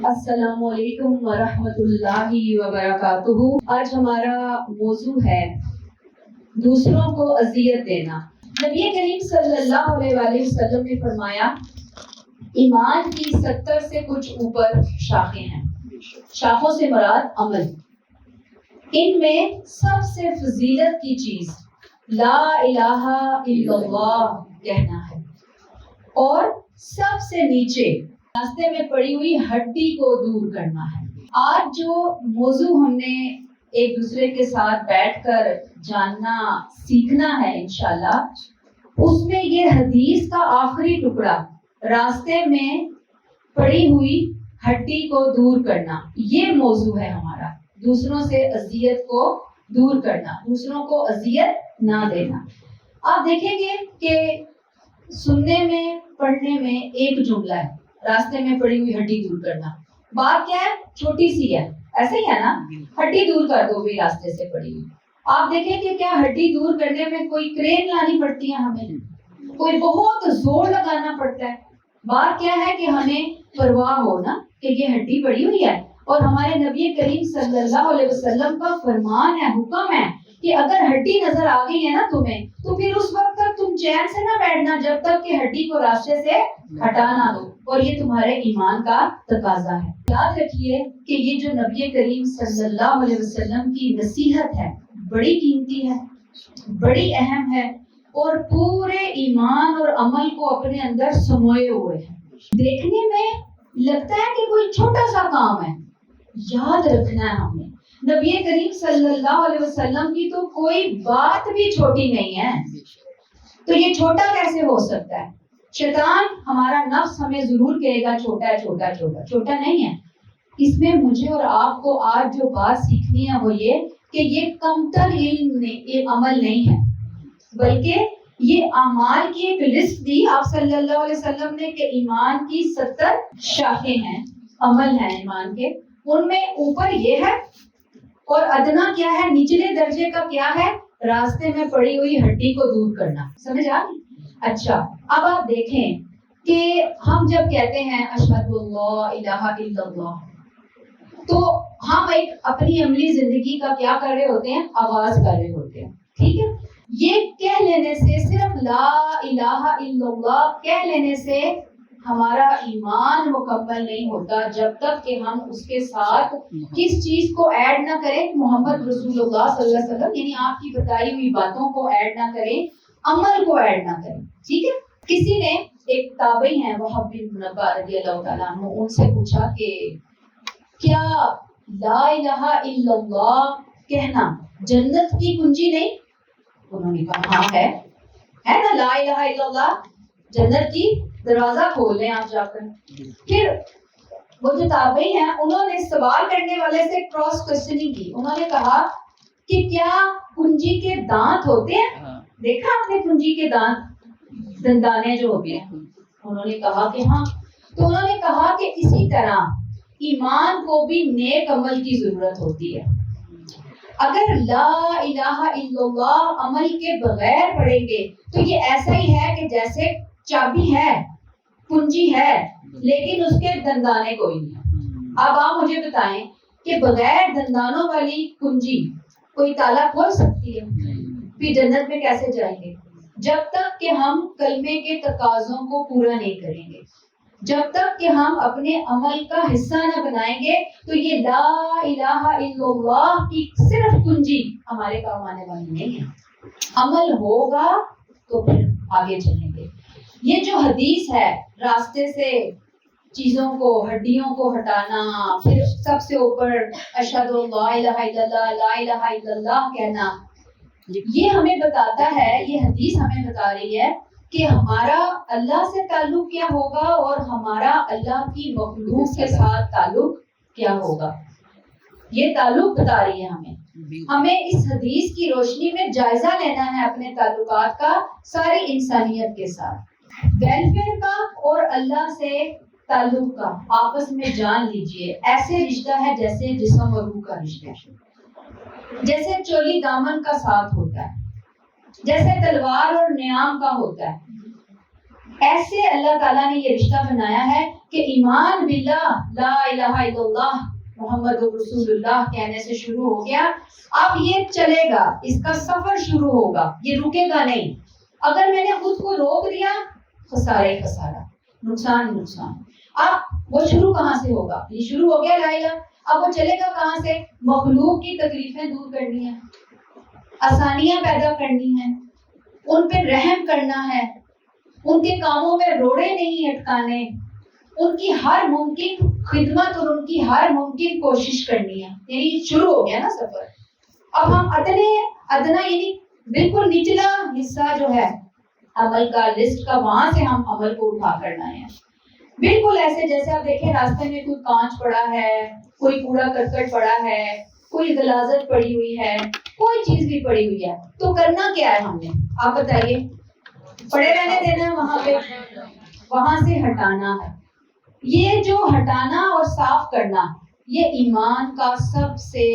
السلام علیکم ورحمۃ اللہ وبرکاتہ۔ آج ہمارا موضوع ہے دوسروں کو اذیت دینا۔ نبی کریم صلی اللہ علیہ وآلہ وسلم نے فرمایا ایمان کی 70 سے کچھ اوپر شاخیں ہیں۔ شاخوں سے مراد عمل۔ ان میں سب سے فضیلت کی چیز لا الہ الا اللہ کہنا ہے، اور سب سے نیچے راستے میں پڑی ہوئی ہڈی کو دور کرنا ہے۔ آج جو موضوع ہم نے ایک دوسرے کے ساتھ بیٹھ کر جاننا سیکھنا ہے انشاءاللہ، اس میں یہ حدیث کا آخری ٹکڑا راستے میں پڑی ہوئی ہڈی کو دور کرنا، یہ موضوع ہے ہمارا۔ دوسروں سے اذیت کو دور کرنا، دوسروں کو اذیت نہ دینا۔ آپ دیکھیں گے کہ سننے میں پڑھنے میں ایک جملہ ہے، راستے میں پڑی ہوئی ہڈی دور کرنا۔ بات کیا ہے؟ چھوٹی سی ہے، ایسے ہی ہے نا، ہڈی دور کر دو بھی راستے سے پڑی ہوئی۔ آپ دیکھیں کہ کیا ہڈی دور کرنے میں کوئی کرین لانی پڑتی ہے، ہمیں کوئی بہت زور لگانا پڑتا ہے؟ بات کیا ہے کہ ہمیں پرواہ ہو نا کہ یہ ہڈی پڑی ہوئی ہے، اور ہمارے نبی کریم صلی اللہ علیہ وسلم کا فرمان ہے، حکم ہے کہ اگر ہڈی نظر آ گئی ہے نا تمہیں، تو پھر اس وقت تک تم چین سے نہ بیٹھنا جب تک کہ ہڈی کو راستے سے ہٹا نہ دو، اور یہ تمہارے ایمان کا تقاضا ہے۔ یاد رکھیے کہ یہ جو نبی کریم صلی اللہ علیہ وسلم کی نصیحت ہے بڑی قیمتی ہے، بڑی اہم ہے، اور پورے ایمان اور عمل کو اپنے اندر سموئے ہوئے ہے۔ دیکھنے میں لگتا ہے کہ کوئی چھوٹا سا کام ہے، یاد رکھنا ہے ہمیں نبی کریم صلی اللہ علیہ وسلم کی تو کوئی بات بھی چھوٹی نہیں ہے۔ تو یہ چھوٹا کیسے ہو سکتا ہے؟ شیطان ہمارا نفس ہمیں ضرور کہے گا چھوٹا ہے، چھوٹا چھوٹا چھوٹا نہیں ہے۔ اس میں مجھے اور آپ کو آج جو بات سیکھنی ہے وہ یہ کہ یہ کمتر عمل نہیں ہے، بلکہ یہ اعمال کی ایک لسٹ دی آپ صلی اللہ علیہ وسلم نے کہ ایمان کی 70 شاخیں ہیں، عمل ہیں ایمان کے، ان میں اوپر یہ ہے، اور ادنا کیا ہے، نچلے درجے کا کیا ہے، راستے میں پڑی ہوئی ہڈی کو دور کرنا۔ سمجھ آ گئی؟ اچھا، اب آپ دیکھیں کہ ہم جب کہتے ہیں اشہد اللہ الہ الا اللہ، تو ہم ایک اپنی عملی زندگی کا کیا کر رہے ہوتے ہیں؟ آغاز کر رہے ہوتے ہیں، ٹھیک ہے؟ یہ کہہ لینے سے، صرف لا الہ الا اللہ کہہ لینے سے ہمارا ایمان مکمل نہیں ہوتا جب تک کہ ہم اس کے ساتھ کس چیز کو ایڈ نہ کریں؟ محمد رسول اللہ صلی اللہ علیہ وسلم، یعنی آپ کی بتائی ہوئی باتوں کو ایڈ نہ کریں، عمل کو ایڈ نہ کریں، ٹھیک ہے؟ کسی نے، ایک تابعی ہیں وہب بن منبہ رضی اللہ تعالیٰ عنہ، ان سے پوچھا کہ کیا لا الہ الا اللہ کہنا جنت کی کنجی نہیں؟ انہوں نے کہا ہاں ہے نا، لا الہ الا اللہ جنت کی دروازہ کھول لیں آپ جا کر۔ پھر وہ جو تابعی ہیں انہوں نے سوال کرنے والے سے کراس کوسچننگ کی، انہوں نے کہا کہ کیا کنجی کے دانت ہوتے ہیں؟ دیکھا آپ نے کنجی کے دانت، دندانے جو ہوتے ہیں؟ انہوں نے کہا کہ ہاں۔ تو انہوں نے کہا کہ اسی طرح ایمان کو بھی نیک عمل کی ضرورت ہوتی ہے۔ اگر لا الہ الا اللہ عمل کے بغیر پڑھیں گے تو یہ ایسا ہی ہے کہ جیسے چابی ہے، کنجی ہے، لیکن اس کے دندانے کوئی نہیں۔ اب آپ مجھے بتائیں کہ بغیر دندانوں والی کنجی کوئی تالا کھول سکتی ہے؟ پھر جنت میں کیسے جائیں گے؟ جب تک کہ ہم کلمے کے تقاضوں کو پورا نہیں کریں گے، جب تک کہ ہم اپنے عمل کا حصہ نہ بنائیں گے، تو یہ لا الہ الا اللہ کی صرف کنجی ہمارے کام آنے والی نہیں ہے۔ عمل ہوگا تو پھر آگے چلیں گے۔ یہ جو حدیث ہے راستے سے چیزوں کو، ہڈیوں کو ہٹانا، پھر سب سے اوپر اشہد لا الہ الا اللہ، لا الہ الا اللہ کہنا، یہ ہمیں بتاتا ہے، یہ حدیث ہمیں بتا رہی ہے کہ ہمارا اللہ سے تعلق کیا ہوگا اور ہمارا اللہ کی مخلوق کے ساتھ تعلق کیا ہوگا۔ یہ تعلق بتا رہی ہے ہمیں اس حدیث کی روشنی میں جائزہ لینا ہے اپنے تعلقات کا ساری انسانیت کے ساتھ، ویلفیئر کا اور اللہ سے تعلق کا۔ آپس میں جان لیجئے ایسے رشتہ ہے جیسے جسم اور روح کا رشتہ ہے، جیسے چولی دامن کا ساتھ ہوتا ہے، جیسے تلوار اور نیام کا ہوتا ہے۔ ایسے اللہ تعالیٰ نے یہ رشتہ بنایا ہے کہ ایمان باللہ لا الہ الا اللہ محمد رسول اللہ کہنے سے شروع ہو گیا، اب یہ چلے گا، اس کا سفر شروع ہوگا، یہ رکے گا نہیں۔ اگر میں نے خود کو روک دیا، خسارہ ہی خسارہ، نقصان ہی نقصان۔ اب وہ شروع کہاں سے ہوگا؟ یہ شروع ہو گیا لا الہ، اب وہ چلے گا کہاں سے؟ مخلوق کی تکلیفیں دور کرنی ہیں، آسانیاں پیدا کرنی ہیں، ان پہ رحم کرنا ہے، ان کے کاموں میں روڑے نہیں اٹکانے، ان کی ہر ممکن خدمت اور ان کی ہر ممکن کوشش کرنی ہے۔ یعنی شروع ہو گیا نا سفر۔ اب ہم ادنا یعنی بالکل نچلا حصہ جو ہے عمل کا، لسٹ کا، وہاں سے ہم عمل کو اٹھا کر لائے ہیں۔ بالکل ایسے جیسے آپ دیکھیں راستے میں کوئی کانچ پڑا ہے، کوئی کوڑا کرکٹ پڑا ہے، کوئی غلاظت پڑی ہوئی ہے، کوئی چیز بھی پڑی ہوئی ہے، تو کرنا کیا ہے ہم نے؟ آپ بتائیے۔ پڑے رہنے دینا ہے وہاں پہ؟ وہاں سے ہٹانا ہے۔ یہ جو ہٹانا اور صاف کرنا، یہ ایمان کا سب سے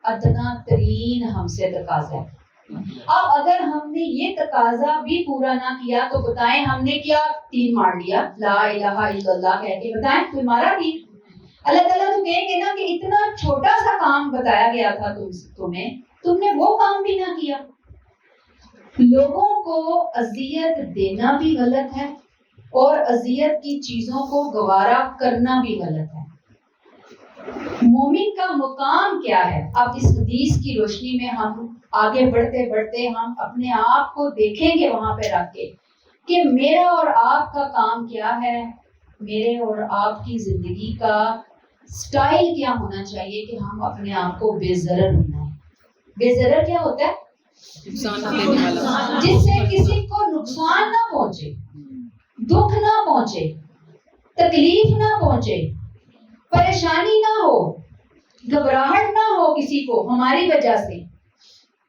ادنا ترین ہم سے تقاضا ہے۔ اب اگر ہم نے یہ تقاضا بھی پورا نہ کیا تو بتائیں ہم نے کیا تیر مار لیا؟ لا الہ الا اللہ کہہ کے بتائیں کوئی مارا تیر؟ اللہ تعالیٰ تو کہیں گے نا کہ اتنا چھوٹا سا کام بتایا گیا تھا تمہیں، تم نے وہ کام بھی نہ کیا۔ لوگوں کو اذیت دینا بھی غلط ہے اور اذیت کی چیزوں کو گوارا کرنا بھی غلط ہے۔ مومن کا مقام کیا ہے؟ اب اس حدیث کی روشنی میں ہم آگے بڑھتے بڑھتے ہم اپنے آپ کو دیکھیں گے وہاں پہ رکھ کے کہ میرا اور آپ کا کام کیا ہے، میرے اور آپ کی زندگی کا سٹائل کیا ہونا چاہیے کہ ہم اپنے آپ کو بے ضرر بنائیں۔ بے ضرر کیا ہوتا ہے؟ جس سے کسی کو نقصان نہ پہنچے، دکھ نہ پہنچے، تکلیف نہ پہنچے، پریشانی نہ ہو، گھبراہٹ نہ ہو کسی کو ہماری وجہ سے۔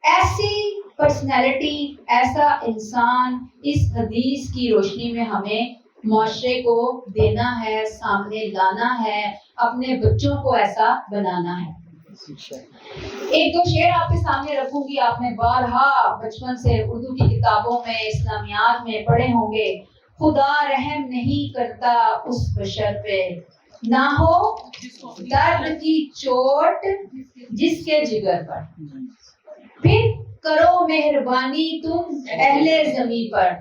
ایسی پرسنالٹی، ایسا انسان اس حدیث کی روشنی میں ہمیں معاشرے کو دینا ہے، سامنے لانا ہے، اپنے بچوں کو ایسا بنانا ہے۔ ایک دو شعر آپ کے سامنے رکھوں گی، آپ نے بارہا بچپن سے اردو کی کتابوں میں، اسلامیات میں پڑھے ہوں گے۔ خدا رحم نہیں کرتا اس بشر پہ، نہ ہو درد کی چوٹ جس کے جگر پر، پھر کرو مہربانی تم اہل زمین پر،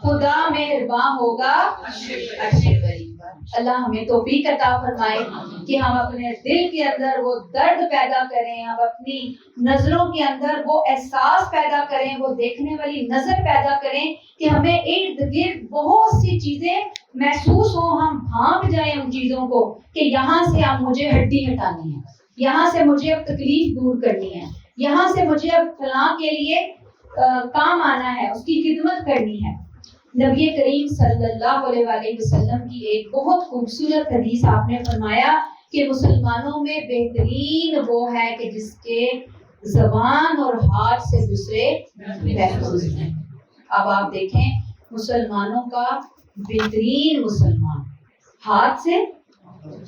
خدا مہربان ہوگا عرش بری پر۔ اللہ ہمیں توفیق عطا فرمائے کہ ہم اپنے دل کے اندر وہ درد پیدا کریں، ہم اپنی نظروں کے اندر وہ احساس پیدا کریں، وہ دیکھنے والی نظر پیدا کریں کہ ہمیں ارد گرد بہت سی چیزیں محسوس ہوں، ہم بھانپ جائیں ان چیزوں کو کہ یہاں سے اب مجھے ہڈی ہٹانی ہے، یہاں سے مجھے اب تکلیف دور کرنی ہے، یہاں سے مجھے اب فلاں کے لیے کام آنا ہے، اس کی خدمت کرنی ہے۔ نبی کریم صلی اللہ علیہ وآلہ وسلم کی ایک بہت خوبصورت حدیث آپ نے فرمایا کہ مسلمانوں میں بہترین وہ ہے کہ جس کے زبان اور ہاتھ سے دوسرے محفوظ ہیں۔ اب آپ دیکھیں مسلمانوں کا بہترین مسلمان ہاتھ سے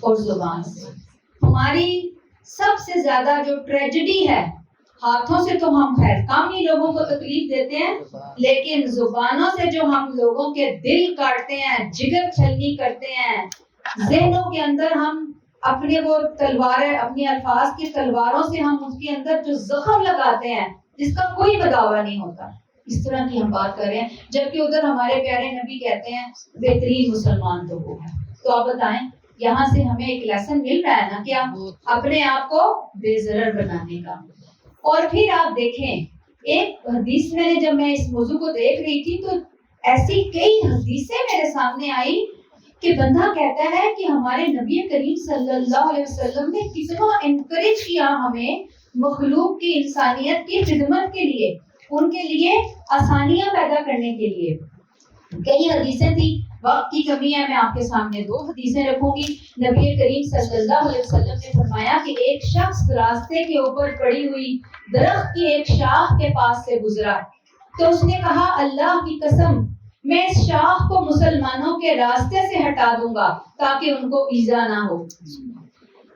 اور زبان سے۔ ہماری سب سے زیادہ جو ٹریجڈی ہے، ہاتھوں سے تو ہم خیر کم ہی لوگوں کو تکلیف دیتے ہیں، لیکن زبانوں سے جو ہم لوگوں کے دل کاٹتے ہیں، جگر چھلنی کرتے ہیں، ذہنوں کے اندر ہم اپنے وہ تلواریں، اپنی الفاظ کی تلواروں سے ہم اس کے اندر جو زخم لگاتے ہیں جس کا کوئی بداوا نہیں ہوتا، اس طرح کی ہم بات کر رہے ہیں، جبکہ ادھر ہمارے پیارے نبی کہتے ہیں بہترین مسلمان تو وہ ہے۔ تو آپ بتائیں یہاں سے ہمیں ایک لیسن مل رہا ہے نا کیا؟ اپنے آپ کو بے ضرر بنانے کا۔ اور پھر آپ دیکھیں ایک حدیث میں جب میں اس موضوع کو دیکھ رہی تھی تو ایسی کئی حدیثیں میرے سامنے آئی کہ بندہ کہتا ہے کہ ہمارے نبی کریم صلی اللہ علیہ وسلم نے کتنا انکریج کیا ہمیں مخلوق کی، انسانیت کی خدمت کے لیے، ان کے لیے آسانیاں پیدا کرنے کے لیے۔ کئی حدیثیں تھی، وقت کی کمی ہے، میں آپ کے سامنے دو حدیثیں رکھوں گی۔ نبی کریم صلی اللہ علیہ وسلم نے فرمایا کہ ایک شخص راستے کے اوپر پڑی ہوئی درخت کی ایک شاخ کے پاس سے گزرا تو اس نے کہا اللہ کی قسم میں اس شاخ کو مسلمانوں کے راستے سے ہٹا دوں گا تاکہ ان کو ایذا نہ ہو۔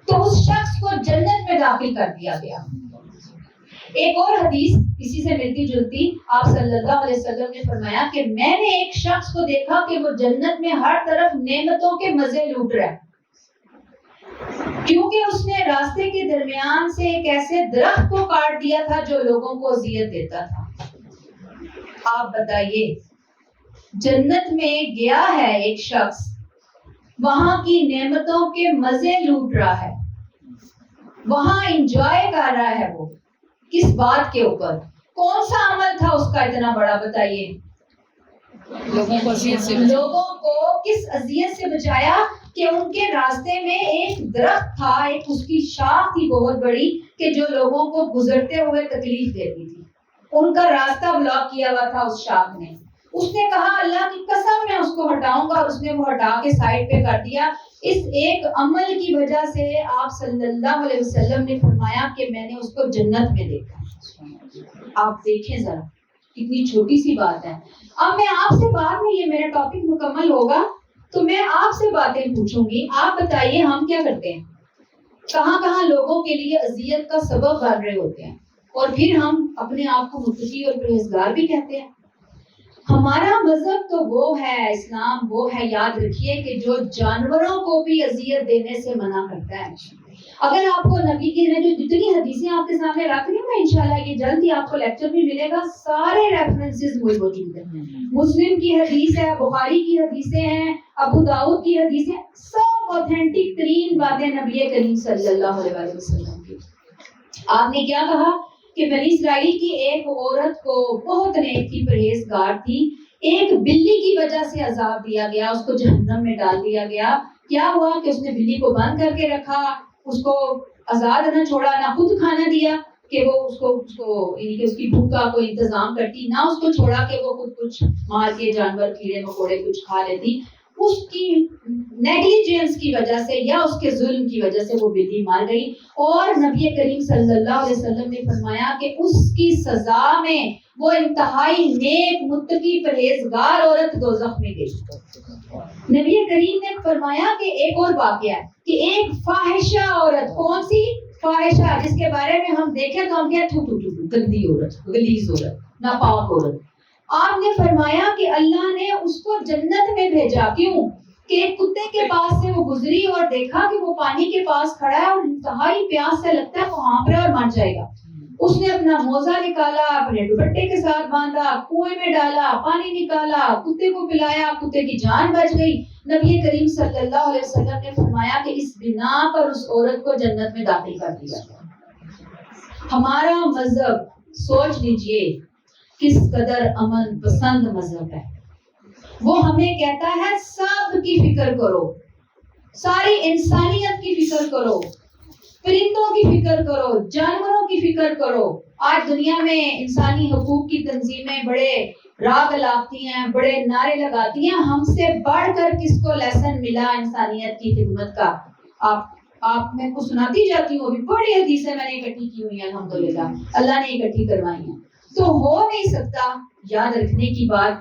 تو اس شخص کو جنت میں داخل کر دیا گیا۔ ایک اور حدیث اسی سے ملتی جلتی، آپ صلی اللہ علیہ وسلم نے فرمایا کہ میں نے ایک شخص کو دیکھا کہ وہ جنت میں ہر طرف نعمتوں کے مزے لوٹ رہا ہے، کیونکہ اس نے راستے کے درمیان سے ایک ایسے درخت کو کاٹ دیا تھا جو لوگوں کو اذیت دیتا تھا۔ آپ بتائیے، جنت میں گیا ہے ایک شخص، وہاں کی نعمتوں کے مزے لوٹ رہا ہے، وہاں انجوائے کر رہا ہے، وہ کس بات کے اوپر؟ کون سا عمل تھا اس کا اتنا بڑا؟ بتائیے۔ لوگوں کو کس اذیت سے بچایا کہ ان کے راستے میں ایک درخت تھا، ایک اس کی شاخ تھی بہت بڑی کہ جو لوگوں کو گزرتے ہوئے تکلیف دیتی تھی، ان کا راستہ بلاک کیا ہوا تھا اس شاخ نے۔ اس نے کہا اللہ کی قسم میں اس کو ہٹاؤں گا، اور اس نے وہ ہٹا کے سائڈ پہ کر دیا۔ اس ایک عمل کی وجہ سے آپ صلی اللہ علیہ وسلم نے فرمایا کہ میں نے اس کو جنت میں دیکھا۔ آپ دیکھیں ذرا کتنی چھوٹی سی بات ہے۔ اب میں آپ سے بعد میں، یہ میرا ٹاپک مکمل ہوگا تو میں آپ سے باتیں پوچھوں گی، آپ بتائیے ہم کیا کرتے ہیں، کہاں کہاں لوگوں کے لیے اذیت کا سبب بن رہے ہوتے ہیں، اور پھر ہم اپنے آپ کو متقی اور پرہیزگار بھی کہتے ہیں۔ ہمارا مذہب تو وہ ہے، اسلام وہ ہے، یاد رکھیے، کہ جو جانوروں کو بھی اذیت دینے سے منع کرتا ہے۔ اگر آپ کو نبی کی میں جو جتنی حدیثیں آپ کے سامنے رکھ رہی ہوں میں، انشاءاللہ یہ جلد ہی آپ کو لیکچر بھی ملے گا، سارے ریفرنسز موجود ہیں۔ مسلم کی حدیث ہے، بخاری کی حدیثیں ہیں، ابو داؤد کی حدیثیں، سب اوتھینٹک ترین باتیں نبی کریم صلی اللہ علیہ وسلم کی۔ آپ نے کیا کہا کہ بنی اسرائیل کی ایک عورت کو بہت نیک تھی، پرہیزگار تھی، ایک بلی کی وجہ سے عذاب دیا گیا، اس کو جہنم میں ڈال دیا گیا۔ کیا ہوا کہ اس نے بلی کو بند کر کے رکھا، اس کو آزاد نہ چھوڑا، نہ خود کھانا دیا کہ وہ اس کو یعنی کہ اس کی بھوک کا کوئی انتظام کرتی، نہ اس کو چھوڑا کہ وہ خود کچھ مار کے جانور کیڑے مکوڑے کچھ کھا لیتی۔ اس کی نیگلیجنس کی وجہ سے یا اس کے ظلم کی وجہ سے وہ بلی مار گئی، اور نبی کریم صلی اللہ علیہ وسلم نے فرمایا کہ اس کی سزا میں وہ انتہائی نیک متقی پرہیزگار عورت دوزخ میں گئی۔ نبی کریم نے فرمایا کہ ایک اور واقعہ ہے کہ ایک فاحشہ عورت، کون سی فاحشہ، جس کے بارے میں ہم دیکھیں تو ہم کہتے ہیں گندی عورت، غلیظ عورت، ناپاک عورت۔ آپ نے فرمایا کہ اللہ نے اس کو جنت میں بھیجا، کیوں؟ کہ ایک کتے کے پاس سے وہ گزری اور دیکھا کہ وہ پانی کے پاس کھڑا ہے اور انتہائی پیاس سے لگتا ہے وہ ہانپ رہا اور مر جائے گا۔ اس نے اپنا موزہ نکالا، اپنے دوپٹے کے ساتھ باندھا، کنویں میں ڈالا، پانی نکالا، کتے کو پلایا، کتے کی جان بچ گئی۔ نبی کریم صلی اللہ علیہ وسلم نے فرمایا کہ اس بنا پر اس عورت کو جنت میں داخل کر دیا۔ ہمارا مذہب سوچ لیجئے کس قدر امن پسند مذہب ہے۔ وہ ہمیں کہتا ہے سب کی فکر کرو، ساری انسانیت کی فکر کرو، پرندوں کی فکر کرو، جانوروں کی فکر کرو۔ آج دنیا میں انسانی حقوق کی تنظیمیں بڑے راگ لاتی ہیں، بڑے نعرے لگاتی ہیں، ہم سے بڑھ کر کس کو لیسن ملا انسانیت کی خدمت کا؟ آپ میں کو سناتی جاتی ہوں، ابھی بڑی حدیثیں میں نے اکٹھی کی ہوئی ہیں، الحمدللہ اللہ نے اکٹھی کروائی ہیں۔ تو ہو نہیں سکتا۔ یاد رکھنے کی بات،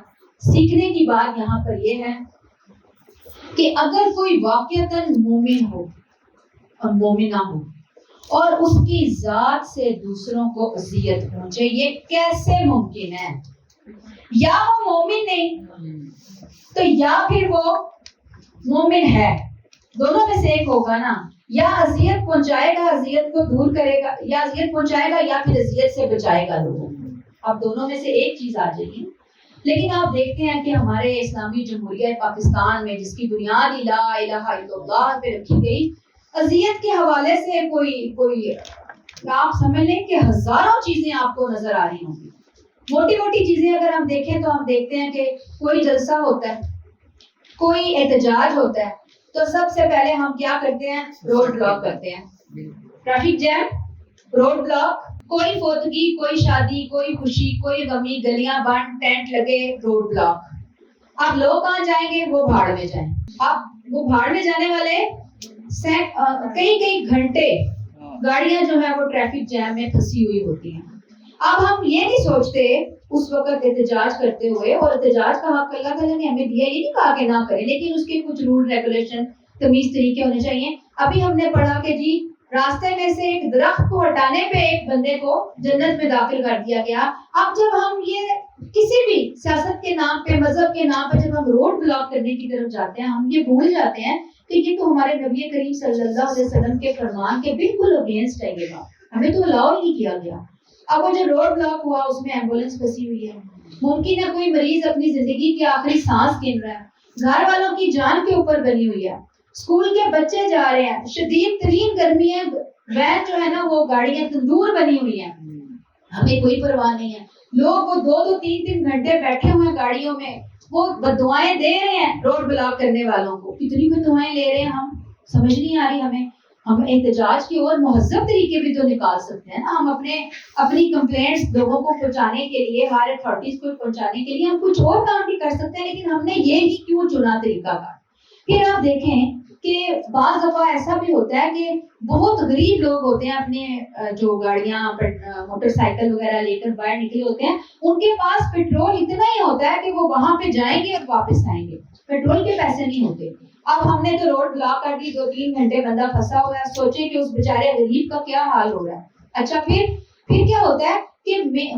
سیکھنے کی بات یہاں پر یہ ہے کہ اگر کوئی واقعتاً مومن ہو اور مومنہ ہو اور اس کی ذات سے دوسروں کو اذیت پہنچے، یہ کیسے ممکن ہے؟ یا وہ مومن نہیں تو یا پھر وہ مومن ہے، دونوں میں سے ایک ہوگا نا۔ یا اذیت پہنچائے گا، اذیت کو دور کرے گا، یا اذیت پہنچائے گا یا پھر اذیت سے بچائے گا لوگوں کو۔ اب دونوں میں سے ایک چیز آ جائے گی۔ لیکن آپ دیکھتے ہیں کہ ہمارے اسلامی جمہوریہ پاکستان میں، جس کی بنیاد لا الہ الا اللہ پہ رکھی گئی، اذیت کے حوالے سے کوئی آپ سمجھ لیں کہ ہزاروں چیزیں آپ کو نظر آ رہی ہوں گی۔ موٹی موٹی چیزیں اگر ہم دیکھیں تو ہم دیکھتے ہیں کہ کوئی جلسہ ہوتا ہے، کوئی احتجاج ہوتا ہے، تو سب سے پہلے ہم کیا کرتے ہیں؟ روڈ بلاک کرتے ہیں، ٹریفک جیم، روڈ بلاک، کوئی فوتگی، کوئی شادی، کوئی خوشی، کوئی غمی، گلیاں بند، ٹینٹ لگے، روڈ بلاک۔ اب لوگ کہاں جائیں گے؟ وہ بھاڑ میں جائیں۔ اب وہ بھاڑ میں جانے والے کئی گھنٹے گاڑیاں جو ہیں وہ ٹریفک جیم میں پھنسی ہوئی ہوتی ہیں۔ اب ہم یہ نہیں سوچتے اس وقت احتجاج کرتے ہوئے، اور احتجاج کا حق اللہ تعالیٰ نے ہمیں دیا، یہ نہیں کہا کہ نہ کریں، لیکن اس کے کچھ رول ریگولیشن، تمیز طریقے ہونے چاہیے۔ ابھی ہم نے پڑھا کہ جی راستے میں سے ایک درخت کو ہٹانے پہ ایک بندے کو جنت میں داخل کر دیا گیا. اب جب ہم یہ کسی بھی سیاست کے نام پہ، مذہب کے نام پہ جب ہم روڈ بلاک کرنے کی طرف جاتے ہیں، ہم یہ بھول جاتے ہیں کہ یہ تو ہمارے نبی کریم صلی اللہ علیہ وسلم کے فرمان کے بالکل اگینسٹ ہے. یہ بات ہمیں تو الاؤ ہی نہیں کیا گیا. اب وہ جو روڈ بلاک ہوا اس میں ایمبولینس پھنسی ہوئی ہے، ممکن ہے کوئی مریض اپنی زندگی کی آخری سانس گن رہا ہے، گھر والوں کی جان کے اوپر بنی ہوئی ہے، اسکول کے بچے جا رہے ہیں، شدید ترین گرمی ہے، وین جو ہے نا وہ گاڑیاں تندور بنی ہوئی ہیں، ہمیں کوئی پرواہ نہیں ہے. لوگ وہ 2-3 گھنٹے بیٹھے ہوئے ہیں گاڑیوں میں، وہ بددعائیں دے رہے ہیں روڈ بلاک کرنے والوں کو. کتنی بددعائیں لے رہے ہیں ہم، سمجھ نہیں آ رہی ہمیں. ہم احتجاج کی اور مہذب طریقے بھی تو نکال سکتے ہیں نا. ہم اپنی کمپلینٹس لوگوں کو پہنچانے کے لیے، ہر اتھارٹیز کو پہنچانے کے لیے ہم کچھ اور کام بھی کر سکتے ہیں، لیکن ہم نے یہ ہی کیوں چنا طریقہ کا. پھر آپ دیکھیں کہ بعض دفعہ ایسا بھی ہوتا ہے کہ بہت غریب لوگ ہوتے ہیں، اپنے جو گاڑیاں موٹر سائیکل وغیرہ لے کر باہر نکلے ہوتے ہیں، ان کے پاس پیٹرول اتنا ہی ہوتا ہے کہ وہ وہاں پہ جائیں گے اور واپس آئیں گے، پیٹرول کے پیسے نہیں ہوتے. اب ہم نے تو روڈ بلاک کر دی، 2-3 گھنٹے بندہ پھنسا ہوا ہے، سوچیں کہ اس بیچارے غریب کا کیا حال ہو رہا ہے. اچھا پھر کیا ہوتا ہے کہ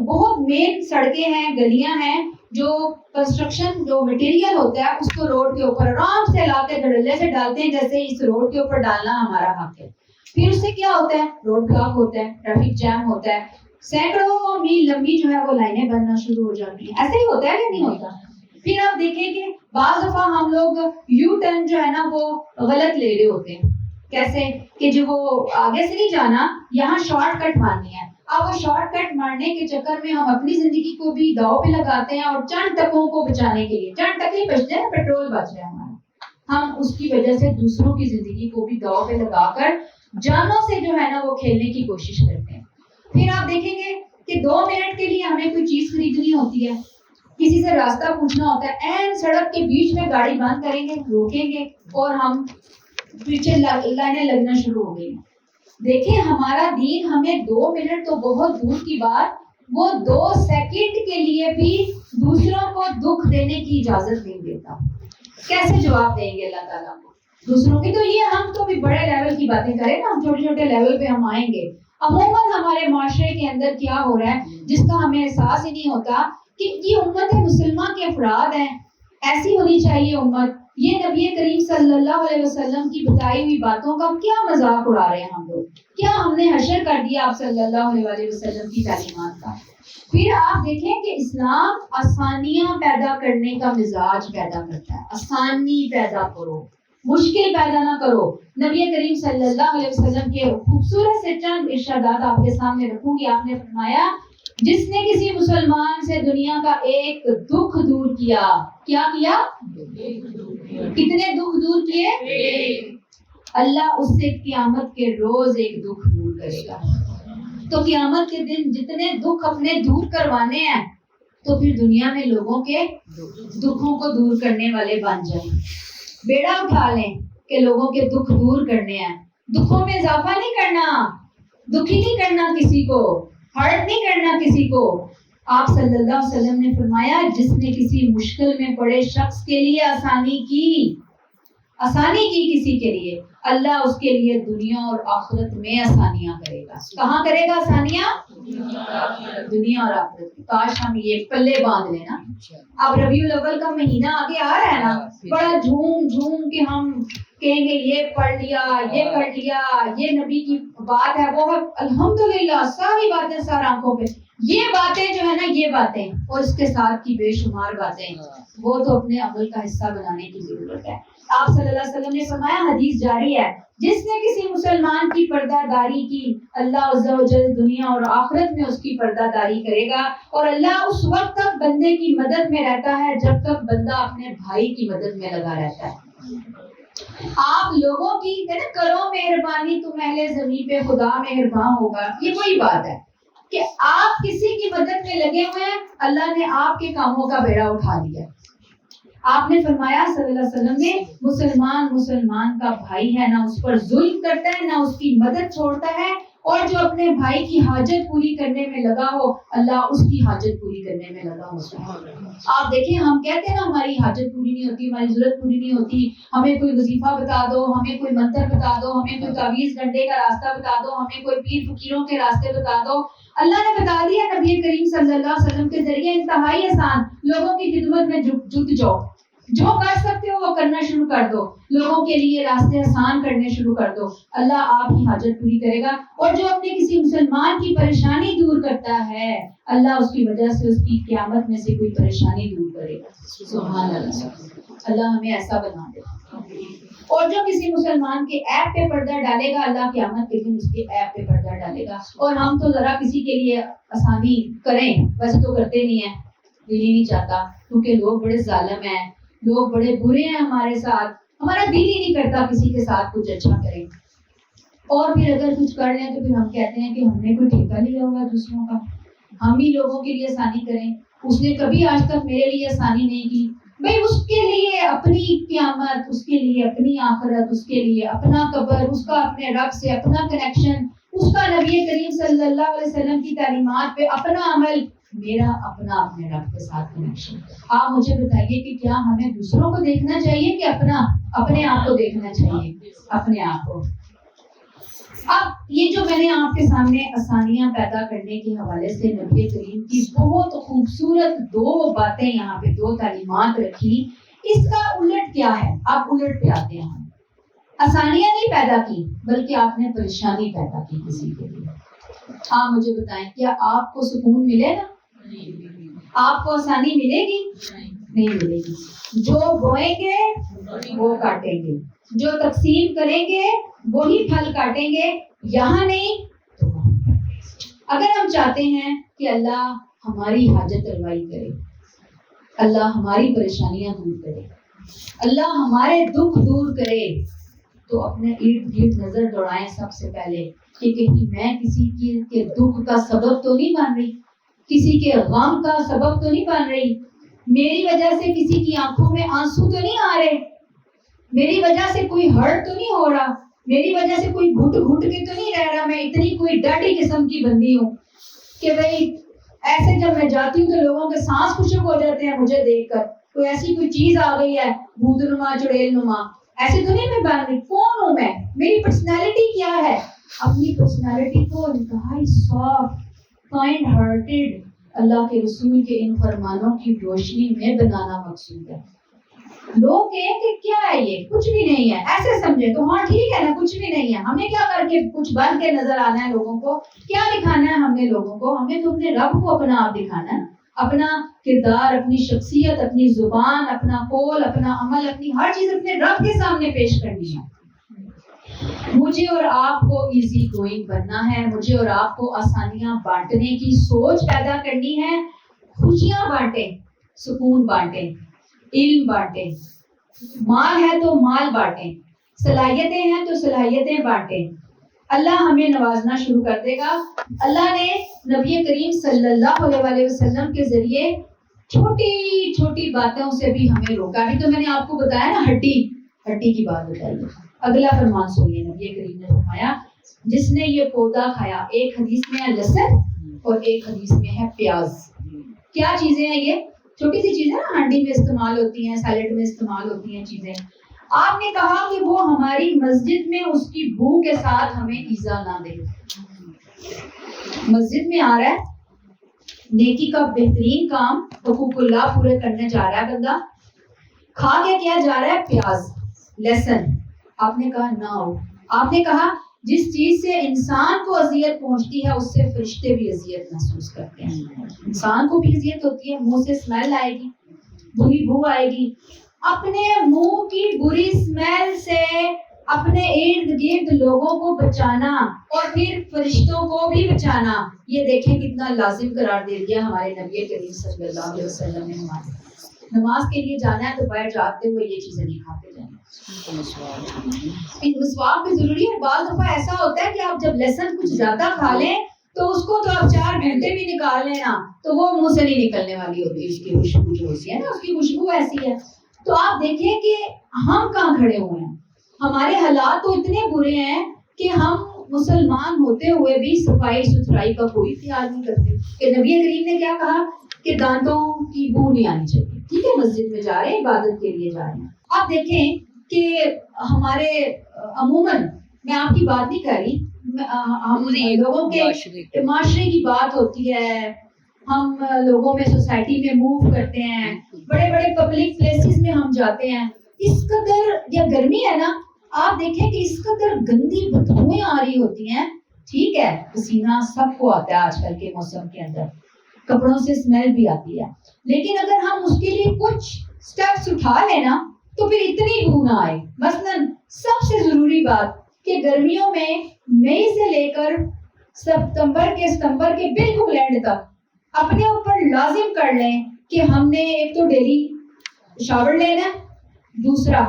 بہت مین سڑکیں ہیں، گلیاں ہیں، جو کنسٹرکشن جو مٹیریل ہوتا ہے اس کو روڈ کے اوپر آرام سے لا کے دھڑلے سے ڈالتے ہیں، جیسے اس روڈ کے اوپر ڈالنا ہمارا حق ہے. پھر اس سے کیا ہوتا ہے، روڈ بلاک ہوتا ہے، ٹریفک جام ہوتا ہے، سینکڑوں میل لمبی جو ہے وہ لائنیں بننا شروع ہو جاتی ہیں. ایسے ہی ہوتا ہے کہ نہیں ہوتا؟ پھر آپ دیکھیں کہ بعض دفعہ ہم لوگ یو ٹرن جو ہے نا وہ غلط لے رہے ہوتے ہیں. کیسے کہ جو وہ آگے سے نہیں جانا، یہاں شارٹ کٹ مارنی ہے. اب وہ شارٹ کٹ مارنے کے چکر میں ہم اپنی زندگی کو بھی داؤ پہ لگاتے ہیں، اور چند ٹکوں کو بچانے کے لیے، چند ٹکے بچتے ہیں، پیٹرول بچ رہا ہے ہمارا، ہم اس کی وجہ سے دوسروں کی زندگی کو بھی داؤ پہ لگا کر جانوں سے جو ہے نا وہ کھیلنے کی کوشش کرتے ہیں. پھر آپ دیکھیں گے کہ 2 منٹ کے لیے ہمیں کوئی چیز خریدنی ہوتی ہے، کسی سے راستہ پوچھنا ہوتا ہے، این سڑک کے بیچ میں گاڑی بند کریں گے، روکیں گے اور ہم پیچھے لائنیں لگنا شروع ہو گئی ہیں. دیکھیں ہمارا دین ہمیں 2 منٹ تو بہت دور کی بات، وہ 2 سیکنڈ کے لیے بھی دوسروں کو دکھ دینے کی اجازت نہیں دیتا. کیسے جواب دیں گے اللہ تعالیٰ کو دوسروں کی؟ تو یہ ہم تو بھی بڑے لیول کی باتیں کریں نا، ہم چھوٹے چھوٹے لیول پہ ہم آئیں گے. عموماً ہمارے معاشرے کے اندر کیا ہو رہا ہے جس کا ہمیں احساس ہی نہیں ہوتا کہ یہ امت مسلمہ کے افراد ہیں، ایسی ہونی چاہیے امت. یہ نبی کریم صلی اللہ علیہ وسلم کی بتائی ہوئی باتوں کا کیا مذاق اڑا رہے ہیں ہم لوگ؟ کیا ہم نے حشر کر دیا آپ صلی اللہ علیہ وسلم کی تعلیمات کا؟ پھر آپ دیکھیں کہ اسلام آسانیاں پیدا کرنے کا مزاج پیدا کرتا ہے. آسانی پیدا کرو، مشکل پیدا نہ کرو. نبی کریم صلی اللہ علیہ وسلم کے خوبصورت سے چند ارشادات آپ کے سامنے رکھوں گی. آپ نے فرمایا جس نے کسی مسلمان سے دنیا کا ایک دکھ دور کیا، کیا کیا؟ کتنے دکھ دور کیے؟ اللہ اس سے قیامت کے روز ایک دکھ دور کرے گا. تو قیامت کے دن جتنے دکھ اپنے دور کروانے ہیں تو پھر دنیا میں لوگوں کے دکھوں کو دور کرنے والے بن جائیں. بیڑا اٹھا لیں کہ لوگوں کے دکھ دور کرنے ہیں. دکھوں میں اضافہ نہیں کرنا، دکھی نہیں کرنا کسی کو، ہرٹ نہیں کرنا کسی کو. آپ صلی اللہ علیہ وسلم نے فرمایا جس نے کسی مشکل میں پڑے شخص کے لیے آسانی کی کسی کے لیے، اللہ اس کے لیے دنیا اور آخرت میں آسانیاں کرے گا. کہاں کرے گا آسانیاں؟ دنیا اور آخرت. کاش ہم یہ پلے باندھ لیں نا. اب ربیع الاول کا مہینہ آگے آ رہا ہے نا، بڑا جھوم کے ہم کہیں گے یہ پڑھ لیا، یہ کر لیا، یہ نبی کی بات ہے، وہ الحمدللہ ساری باتیں سر آنکھوں پہ. یہ باتیں جو ہے نا، یہ باتیں اور اس کے ساتھ کی بے شمار باتیں، وہ تو اپنے عمل کا حصہ بنانے کی ضرورت ہے. آپ صلی اللہ علیہ وسلم نے فرمایا، حدیث جاری ہے، جس نے کسی مسلمان کی پردہ داری کی، اللہ عز و جل دنیا اور آخرت میں اس کی پردہ داری کرے گا. اور اللہ اس وقت تک بندے کی مدد میں رہتا ہے جب تک بندہ اپنے بھائی کی مدد میں لگا رہتا ہے. آپ لوگوں کی کرو مہربانی تم اہل زمین پہ خدا مہربان ہوگا. یہ وہی بات ہے کہ آپ کسی کی مدد میں لگے ہوئے ہیں، اللہ نے آپ کے کاموں کا بیڑا اٹھا لیا. آپ نے فرمایا صلی اللہ علیہ وسلم نے، مسلمان کا بھائی ہے، نہ اس پر ظلم کرتا ہے، نہ اس کی مدد چھوڑتا ہے، اور جو اپنے بھائی کی حاجت پوری کرنے میں لگا ہو اللہ اس کی حاجت پوری کرنے میں لگا ہو. آپ دیکھیں ہم کہتے ہیں نا ہماری حاجت پوری نہیں ہوتی, ہماری ضرورت پوری نہیں ہوتی, ہمیں کوئی وظیفہ بتا دو, ہمیں کوئی منتر بتا دو, ہمیں کوئی تعویذ گنڈے کا راستہ بتا دو, ہمیں کوئی پیر فقیروں کے راستے بتا دو. اللہ نے بتا دیا نبی کریم صلی اللہ علیہ وسلم کے ذریعے انتہائی آسان, لوگوں کی خدمت میں جٹ جاؤ, جو کر سکتے ہو وہ کرنا شروع کر دو, لوگوں کے لیے راستے آسان کرنے شروع کر دو, اللہ آپ کی حاجت پوری کرے گا. اور جو اپنے کسی مسلمان کی پریشانی دور کرتا ہے اللہ اس کی وجہ سے اس کی قیامت میں سے کوئی پریشانی دور کرے گا. سبحان اللہ, اللہ ہمیں ایسا بنا دے. اور جو کسی مسلمان کے عیب پہ پردہ ڈالے گا اللہ قیامت کے دن اس کے عیب پہ پردہ ڈالے گا. اور ہم تو ذرا کسی کے لیے آسانی کریں, ویسے تو کرتے نہیں ہیں, دل ہی نہیں چاہتا, کیونکہ لوگ بڑے ظالم ہیں, لوگ بڑے برے ہیں ہمارے ساتھ, ہمارا دل ہی نہیں کرتا کسی کے ساتھ کچھ اچھا کریں. اور پھر اگر کچھ کر لیں تو پھر ہم کہتے ہیں کہ ہم نے کوئی ٹھیکہ لیا ہوگا دوسروں کا, ہم ہی لوگوں کے لیے آسانی کریں. اس نے کبھی آج تک میرے لیے آسانی نہیں کی. بھئی اس کے لیے اپنی قیامت, اس کے لیے اپنی آخرت, اس کے لیے اپنا قبر, اس کا اپنے رب سے اپنا کنیکشن, اس کا نبی کریم صلی اللہ علیہ وسلم کی تعلیمات پہ اپنا عمل, میرا اپنا اپنے رب کے ساتھ کنیکشن. آپ مجھے بتائیے کہ کیا ہمیں دوسروں کو دیکھنا چاہیے کہ اپنے آپ کو دیکھنا چاہیے؟ اپنے آپ کو. اب یہ جو میں نے آپ کے سامنے آسانیاں پیدا کرنے کے حوالے سے نبی کریم کی بہت خوبصورت دو باتیں یہاں پہ, دو تعلیمات رکھی, اس کا الٹ کیا ہے؟ آپ الٹ پہ آتے ہیں. آسانیاں نہیں پیدا کی بلکہ آپ نے پریشانی پیدا کی کسی کے لیے. آپ مجھے بتائیں کیا آپ کو سکون ملے گا؟ آپ کو آسانی ملے گی؟ نہیں ملے گی. جو بوئیں گے وہ کاٹیں گے, جو تقسیم کریں گے وہی پھل کاٹیں گے, یہاں نہیں تو وہاں. اگر ہم چاہتے ہیں کہ اللہ ہماری حاجت روائی کرے, اللہ ہماری پریشانیاں دور کرے, اللہ ہمارے دکھ دور کرے, تو اپنے ارد گرد نظر دوڑائیں سب سے پہلے کہ کہیں میں کسی کے دکھ کا سبب تو نہیں بن رہی, کسی کے غم کا سبب تو نہیں بن رہی, میری وجہ سے کسی کی آنکھوں میں آنسو تو نہیں آ رہے, میری وجہ سے کوئی ہرٹ تو نہیں ہو رہا, میری وجہ سے کوئی گھٹ گھٹ کے تو نہیں رہ رہا. میں اتنی کوئی ڈاڈی قسم کی بندی ہوں کہ بھئی ایسے جب میں جاتی ہوں تو لوگوں کے سانس خشک ہو جاتے ہیں مجھے دیکھ کر, کوئی ایسی کوئی چیز آ گئی ہے بھوت نما چڑیل نما, ایسے تو نہیں میں بن رہی. کون ہوں میں؟ میری پرسنالٹی کیا ہے؟ اپنی پرسنالٹی کو انتہائی سافٹ, کائنڈ ہارٹیڈ, اللہ کے رسول کے ان فرمانوں کی روشنی میں بنانا مقصود ہے. لوگ کہیں کہ کیا ہے یہ, کچھ بھی نہیں ہے, ایسے سمجھے تو ہاں ٹھیک ہے نا, کچھ بھی نہیں ہے. ہمیں کیا کر کے کچھ بن کے نظر آنا ہے لوگوں کو, کیا دکھانا ہے ہم نے لوگوں کو؟ ہمیں تو اپنے رب کو اپنا آپ دکھانا ہے, اپنا کردار, اپنی شخصیت, اپنی زبان, اپنا قول, اپنا عمل, اپنی ہر چیز اپنے رب کے سامنے پیش کرنی ہے. مجھے اور آپ کو ایزی گوئنگ بننا ہے, مجھے اور آپ کو آسانیاں بانٹنے کی سوچ پیدا کرنی ہے. خوشیاں بانٹیں, سکون بانٹیں, علم بانٹیں, مال ہے تو مال بانٹیں, صلاحیتیں ہیں تو صلاحیتیں بانٹیں. اللہ ہمیں نوازنا شروع کر دے گا. اللہ نے نبی کریم صلی اللہ علیہ وسلم کے ذریعے چھوٹی چھوٹی باتوں سے بھی ہمیں روکا. ابھی تو میں نے آپ کو بتایا نا ہڈی کی بات بتائی. اگلا فرمان سنیے, نبی کریم نے فرمایا جس نے یہ پودا کھایا, ایک حدیث میں ہے لہسن اور ایک حدیث میں ہے پیاز. کیا چیزیں ہیں یہ؟ چھوٹی سی چیزیں نا, ہانڈی میں استعمال ہوتی ہیں, سیلیڈ میں استعمال ہوتی ہیں چیزیں. آپ نے کہا کہ وہ ہماری مسجد میں اس کی بو کے ساتھ ہمیں ایذا نہ دے. مسجد میں آ رہا ہے, نیکی کا بہترین کام حقوق اللہ پورے کرنے جا رہا ہے بندہ, کھا کے کیا جا رہا ہے؟ پیاز, لہسن. آپ نے کہا نہ ہو. آپ نے کہا جس چیز سے انسان کو اذیت پہنچتی ہے اس سے فرشتے بھی اذیت محسوس کرتے ہیں. انسان کو بھی اذیت ہوتی ہے, منہ سے اسمیل آئے گی, بری بو آئے گی. اپنے منہ کی بری اسمیل سے اپنے ارد گرد لوگوں کو بچانا اور پھر فرشتوں کو بھی بچانا, یہ دیکھیں کتنا لازم قرار دے دیا ہمارے نبی کریم صلی اللہ علیہ وسلم نے. ہمارے نماز کے لیے جانا ہے تو باہر جاتے ہوئے یہ چیزیں نہیں کھاتے جائیں. مسواک بھی ضروری ہے. بعض دفعہ ایسا ہوتا ہے کہ آپ جب لہسن کچھ زیادہ کھا لیں تو اس کو تو آپ 4 گھنٹے بھی نکال لیں نا تو وہ منہ سے نہیں نکلنے والی ہوتی, اس کی خوشبو جو ہوتی ہے نا, اس کی خوشبو ایسی ہے. تو آپ دیکھیں کہ ہم کہاں کھڑے ہوئے ہیں. ہمارے حالات تو اتنے برے ہیں کہ ہم مسلمان ہوتے ہوئے بھی صفائی ستھرائی کا کوئی خیال نہیں کرتے کہ نبی کریم نے کیا کہا کہ دانتوں کی بو نہیں آنی چاہیے. ٹھیک ہے, مسجد میں جا رہے ہیں, عبادت کے لیے جا رہے ہیں. آپ دیکھیں کہ ہمارے عموماً, میں آپ کی بات نہیں کر رہی, ہم لوگوں کے معاشرے کی بات ہوتی ہے, ہم لوگوں میں سوسائٹی میں موو کرتے ہیں, بڑے بڑے پبلک پلیسز میں ہم جاتے ہیں, اس قدر یا گرمی ہے نا, آپ دیکھیں کہ اس قدر گندی بدبوئیں آ رہی ہوتی ہیں. ٹھیک ہے, پسینہ سب کو آتا ہے آج کل کے موسم کے اندر, کپڑوں سے اسمیل بھی آتی ہے, لیکن اگر ہم اس کے لیے کچھ سٹیپس اٹھا لیں نا تو پھر اتنی بو نہ آئے. مثلاً سب سے ضروری بات کہ گرمیوں میں مئی سے لے کر ستمبر کے بالکل اینڈ تک اپنے اوپر لازم کر لیں کہ ہم نے ایک تو ڈیلی شاور لینا ہے, دوسرا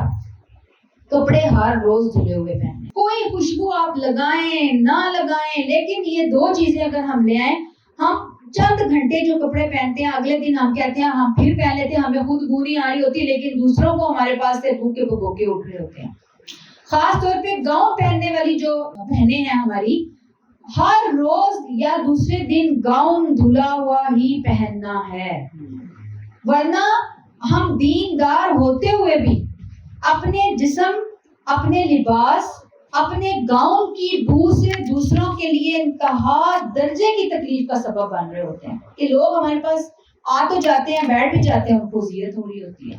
کپڑے ہر روز دھلے ہوئے پہننے. کوئی خوشبو آپ لگائیں نہ لگائیں, لیکن یہ دو چیزیں اگر ہم لے آئیں, ہم چند گھنٹے جو کپڑے پہنتے ہیں اگلے دن ہم کہتے ہیں ہم پھر پہن لیتے ہیں, ہمیں خود بو نہیں آ رہی ہوتی, لیکن دوسروں کو ہمارے پاس سے بو کے اٹھ رہے ہوتے ہیں. خاص طور پہ گاؤن پہننے والی جو بہنیں ہیں ہماری, ہر روز یا دوسرے دن گاؤن دھلا ہوا ہی پہننا ہے, ورنہ ہم دیندار ہوتے ہوئے بھی اپنے جسم, اپنے لباس, اپنے گاؤن کی بو سے دوسروں کے لیے انتہا درجے کی تکلیف کا سبب بن رہے ہوتے ہیں کہ لوگ ہمارے پاس آ تو جاتے ہیں, بیٹھ بھی جاتے ہیں, ان کو اذیت ہو رہی ہوتی ہے.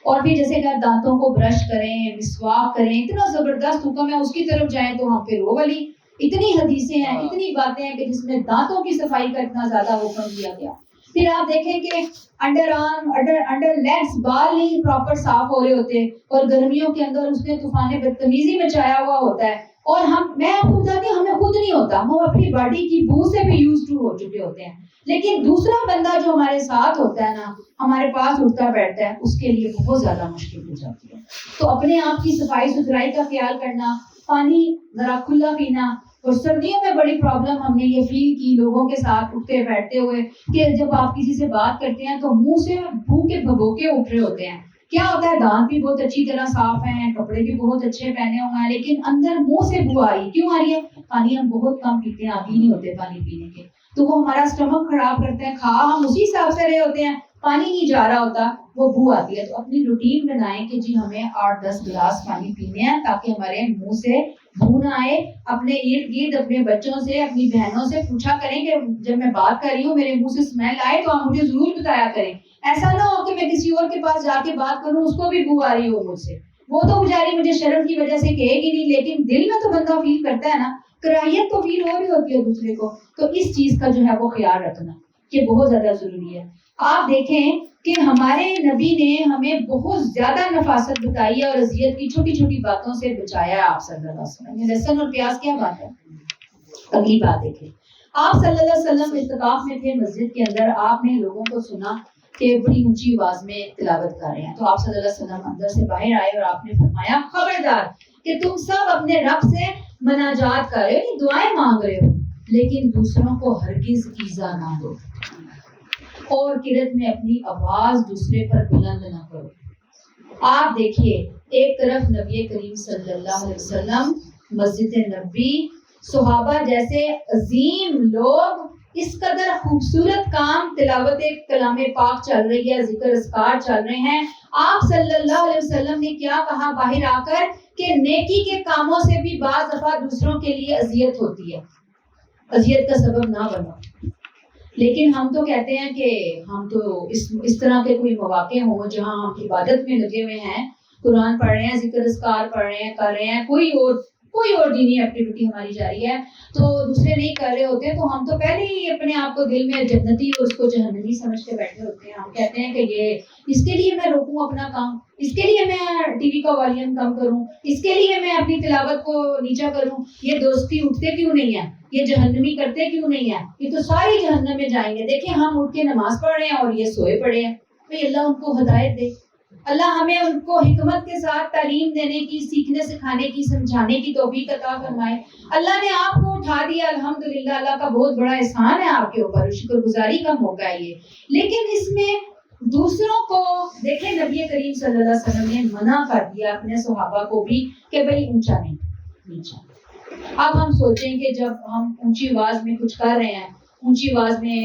اور پھر جیسے کہ دانتوں کو برش کریں, مسواک کریں, اتنا زبردست حکم ہے, اس کی طرف جائیں تو ہم پھر وہ والی اتنی حدیثیں ہیں, اتنی باتیں ہیں کہ جس میں دانتوں کی صفائی کا اتنا زیادہ حکم دیا گیا. پھر آپ دیکھیں کہ انڈر آرم, انڈر لیگز, بال نہیں پراپر صاف ہو رہے ہوتے, اور گرمیوں کے اندر اس نے طوفان بدتمیزی مچایا ہوا ہوتا ہے, اور میں آپ کو بتاتی ہوں, ہمیں خود نہیں ہوتا, ہم اپنی باڈی کی بو سے بھی یوز ٹو ہو چکے ہوتے ہیں, لیکن دوسرا بندہ جو ہمارے ساتھ ہوتا ہے نا, ہمارے پاس اٹھتا بیٹھتا ہے, اس کے لیے بہت زیادہ مشکل ہو جاتی ہے. تو اپنے آپ کی صفائی ستھرائی کا خیال کرنا, پانی ذرا کھلا پینا. اور سردیوں میں بڑی پرابلم ہم نے یہ فیل کی لوگوں کے ساتھ اٹھتے بیٹھتے ہوئے کہ جب آپ کسی سے بات کرتے ہیں تو منہ سے بھو کے بھگوکے اٹھ رہے ہوتے ہیں. کیا ہوتا ہے, دانت بھی بہت اچھی طرح صاف ہیں, کپڑے بھی بہت اچھے پہنے ہوئے ہیں, لیکن اندر منہ سے بو آ رہی. کیوں آ رہی ہے؟ پانی ہم بہت کم پیتے ہیں, عادی نہیں ہوتے پانی پینے کے, تو وہ ہمارا اسٹمک خراب کرتے ہیں, کھا ہم اسی حساب سے رہے ہوتے ہیں, پانی نہیں جا رہا ہوتا, وہ بو آتی ہے. تو اپنی روٹین بنائیں کہ جی ہمیں 8-10 گلاس پانی پینے ہیں تاکہ ہمارے منہ سے بو نہ آئے. اپنے ارد گرد اپنے بچوں سے, اپنی بہنوں سے پوچھا کریں کہ جب میں بات کر رہی ہوں میرے منہ سے اسمیل آئے تو آپ مجھے ضرور بتایا کریں. ایسا نہ ہو کہ میں کسی اور کے پاس جا کے بات کروں, اس کو بھی بو آ رہی ہو مجھ سے, وہ تو بیچاری مجھے شرم کی وجہ سے کہے گی نہیں, لیکن دل میں تو بندہ فیل کرتا ہے نا, کراہیت تو فیل ہو رہی ہوتی ہے دوسرے کو. تو اس چیز کا جو ہے وہ خیال رکھنا یہ بہت زیادہ ضروری ہے. آپ دیکھیں کہ ہمارے نبی نے ہمیں بہت زیادہ نفاست بتائی ہے اور اذیت کی چھوٹی چھوٹی باتوں سے بچایا ہے. آپ صلی اللہ علیہ وسلم, لہسن اور پیاز کیا بات ہے. اگلی بات دیکھیں, آپ صلی اللہ علیہ وسلم اعتکاف میں تھے مسجد کے اندر, آپ نے لوگوں کو سنا کہ بڑی اونچی آواز میں تلاوت کر رہے ہیں, تو آپ صلی اللہ علیہ وسلم اندر سے باہر آئے اور آپ نے فرمایا خبردار کہ تم سب اپنے رب سے مناجات کر رہے ہو, دعائیں مانگ رہے ہو, لیکن دوسروں کو ہرگز ایذا نہ دو, اور قرت میں اپنی آواز دوسرے پر بلند نہ کرو. آپ دیکھیے, ایک طرف نبی کریم صلی اللہ علیہ وسلم, مسجد نبوی, صحابہ جیسے عظیم لوگ, اس قدر خوبصورت کام, تلاوت کلام پاک چل رہی ہے, ذکر اذکار چل رہے ہیں. آپ صلی اللہ علیہ وسلم نے کیا کہا باہر آ کر کہ نیکی کے کاموں سے بھی بعض دفعہ دوسروں کے لیے اذیت ہوتی ہے, اذیت کا سبب نہ بنو. لیکن ہم تو کہتے ہیں کہ ہم تو اس طرح کے کوئی مواقع ہوں جہاں ہم عبادت میں لگے ہوئے ہیں, قرآن پڑھ رہے ہیں, ذکر اذکار پڑھ رہے ہیں, کر رہے ہیں, کوئی اور دینی ایکٹیویٹی ہماری جاری ہے, تو دوسرے نہیں کر رہے ہوتے, تو ہم تو پہلے ہی اپنے آپ کو دل میں جنتی اور اس کو جہنمی سمجھ کے بیٹھے ہوتے ہیں. ہم کہتے ہیں کہ یہ اس کے لیے میں روکوں اپنا کام, اس کے لیے میں ٹی وی کا والیوم کم کروں, اس کے لیے میں اپنی تلاوت کو نیچا کروں, یہ دوستی اٹھتے کیوں نہیں ہیں, یہ جہنمی کرتے کیوں نہیں ہیں, یہ تو ساری جہنم میں جائیں گے. دیکھیں ہم اٹھ کے نماز پڑھ رہے ہیں اور یہ سوئے پڑے ہیں. بھئی اللہ ان کو ہدایت دے, اللہ ہمیں ان کو حکمت کے ساتھ تعلیم دینے کی, سیکھنے سکھانے کی, سمجھانے کی توفیق عطا فرمائے. اللہ نے آپ کو اٹھا دیا, الحمدللہ, اللہ کا بہت بڑا احسان ہے آپ کے اوپر, شکر گزاری کا موقع ہے یہ. لیکن اس میں دوسروں کو دیکھیں, نبی کریم صلی اللہ علیہ وسلم نے منع کر دیا اپنے صحابہ کو بھی کہ بھئی اونچا نہیں, نیچا. اب ہم سوچیں کہ جب ہم اونچی آواز میں کچھ کر رہے ہیں، اونچی آواز میں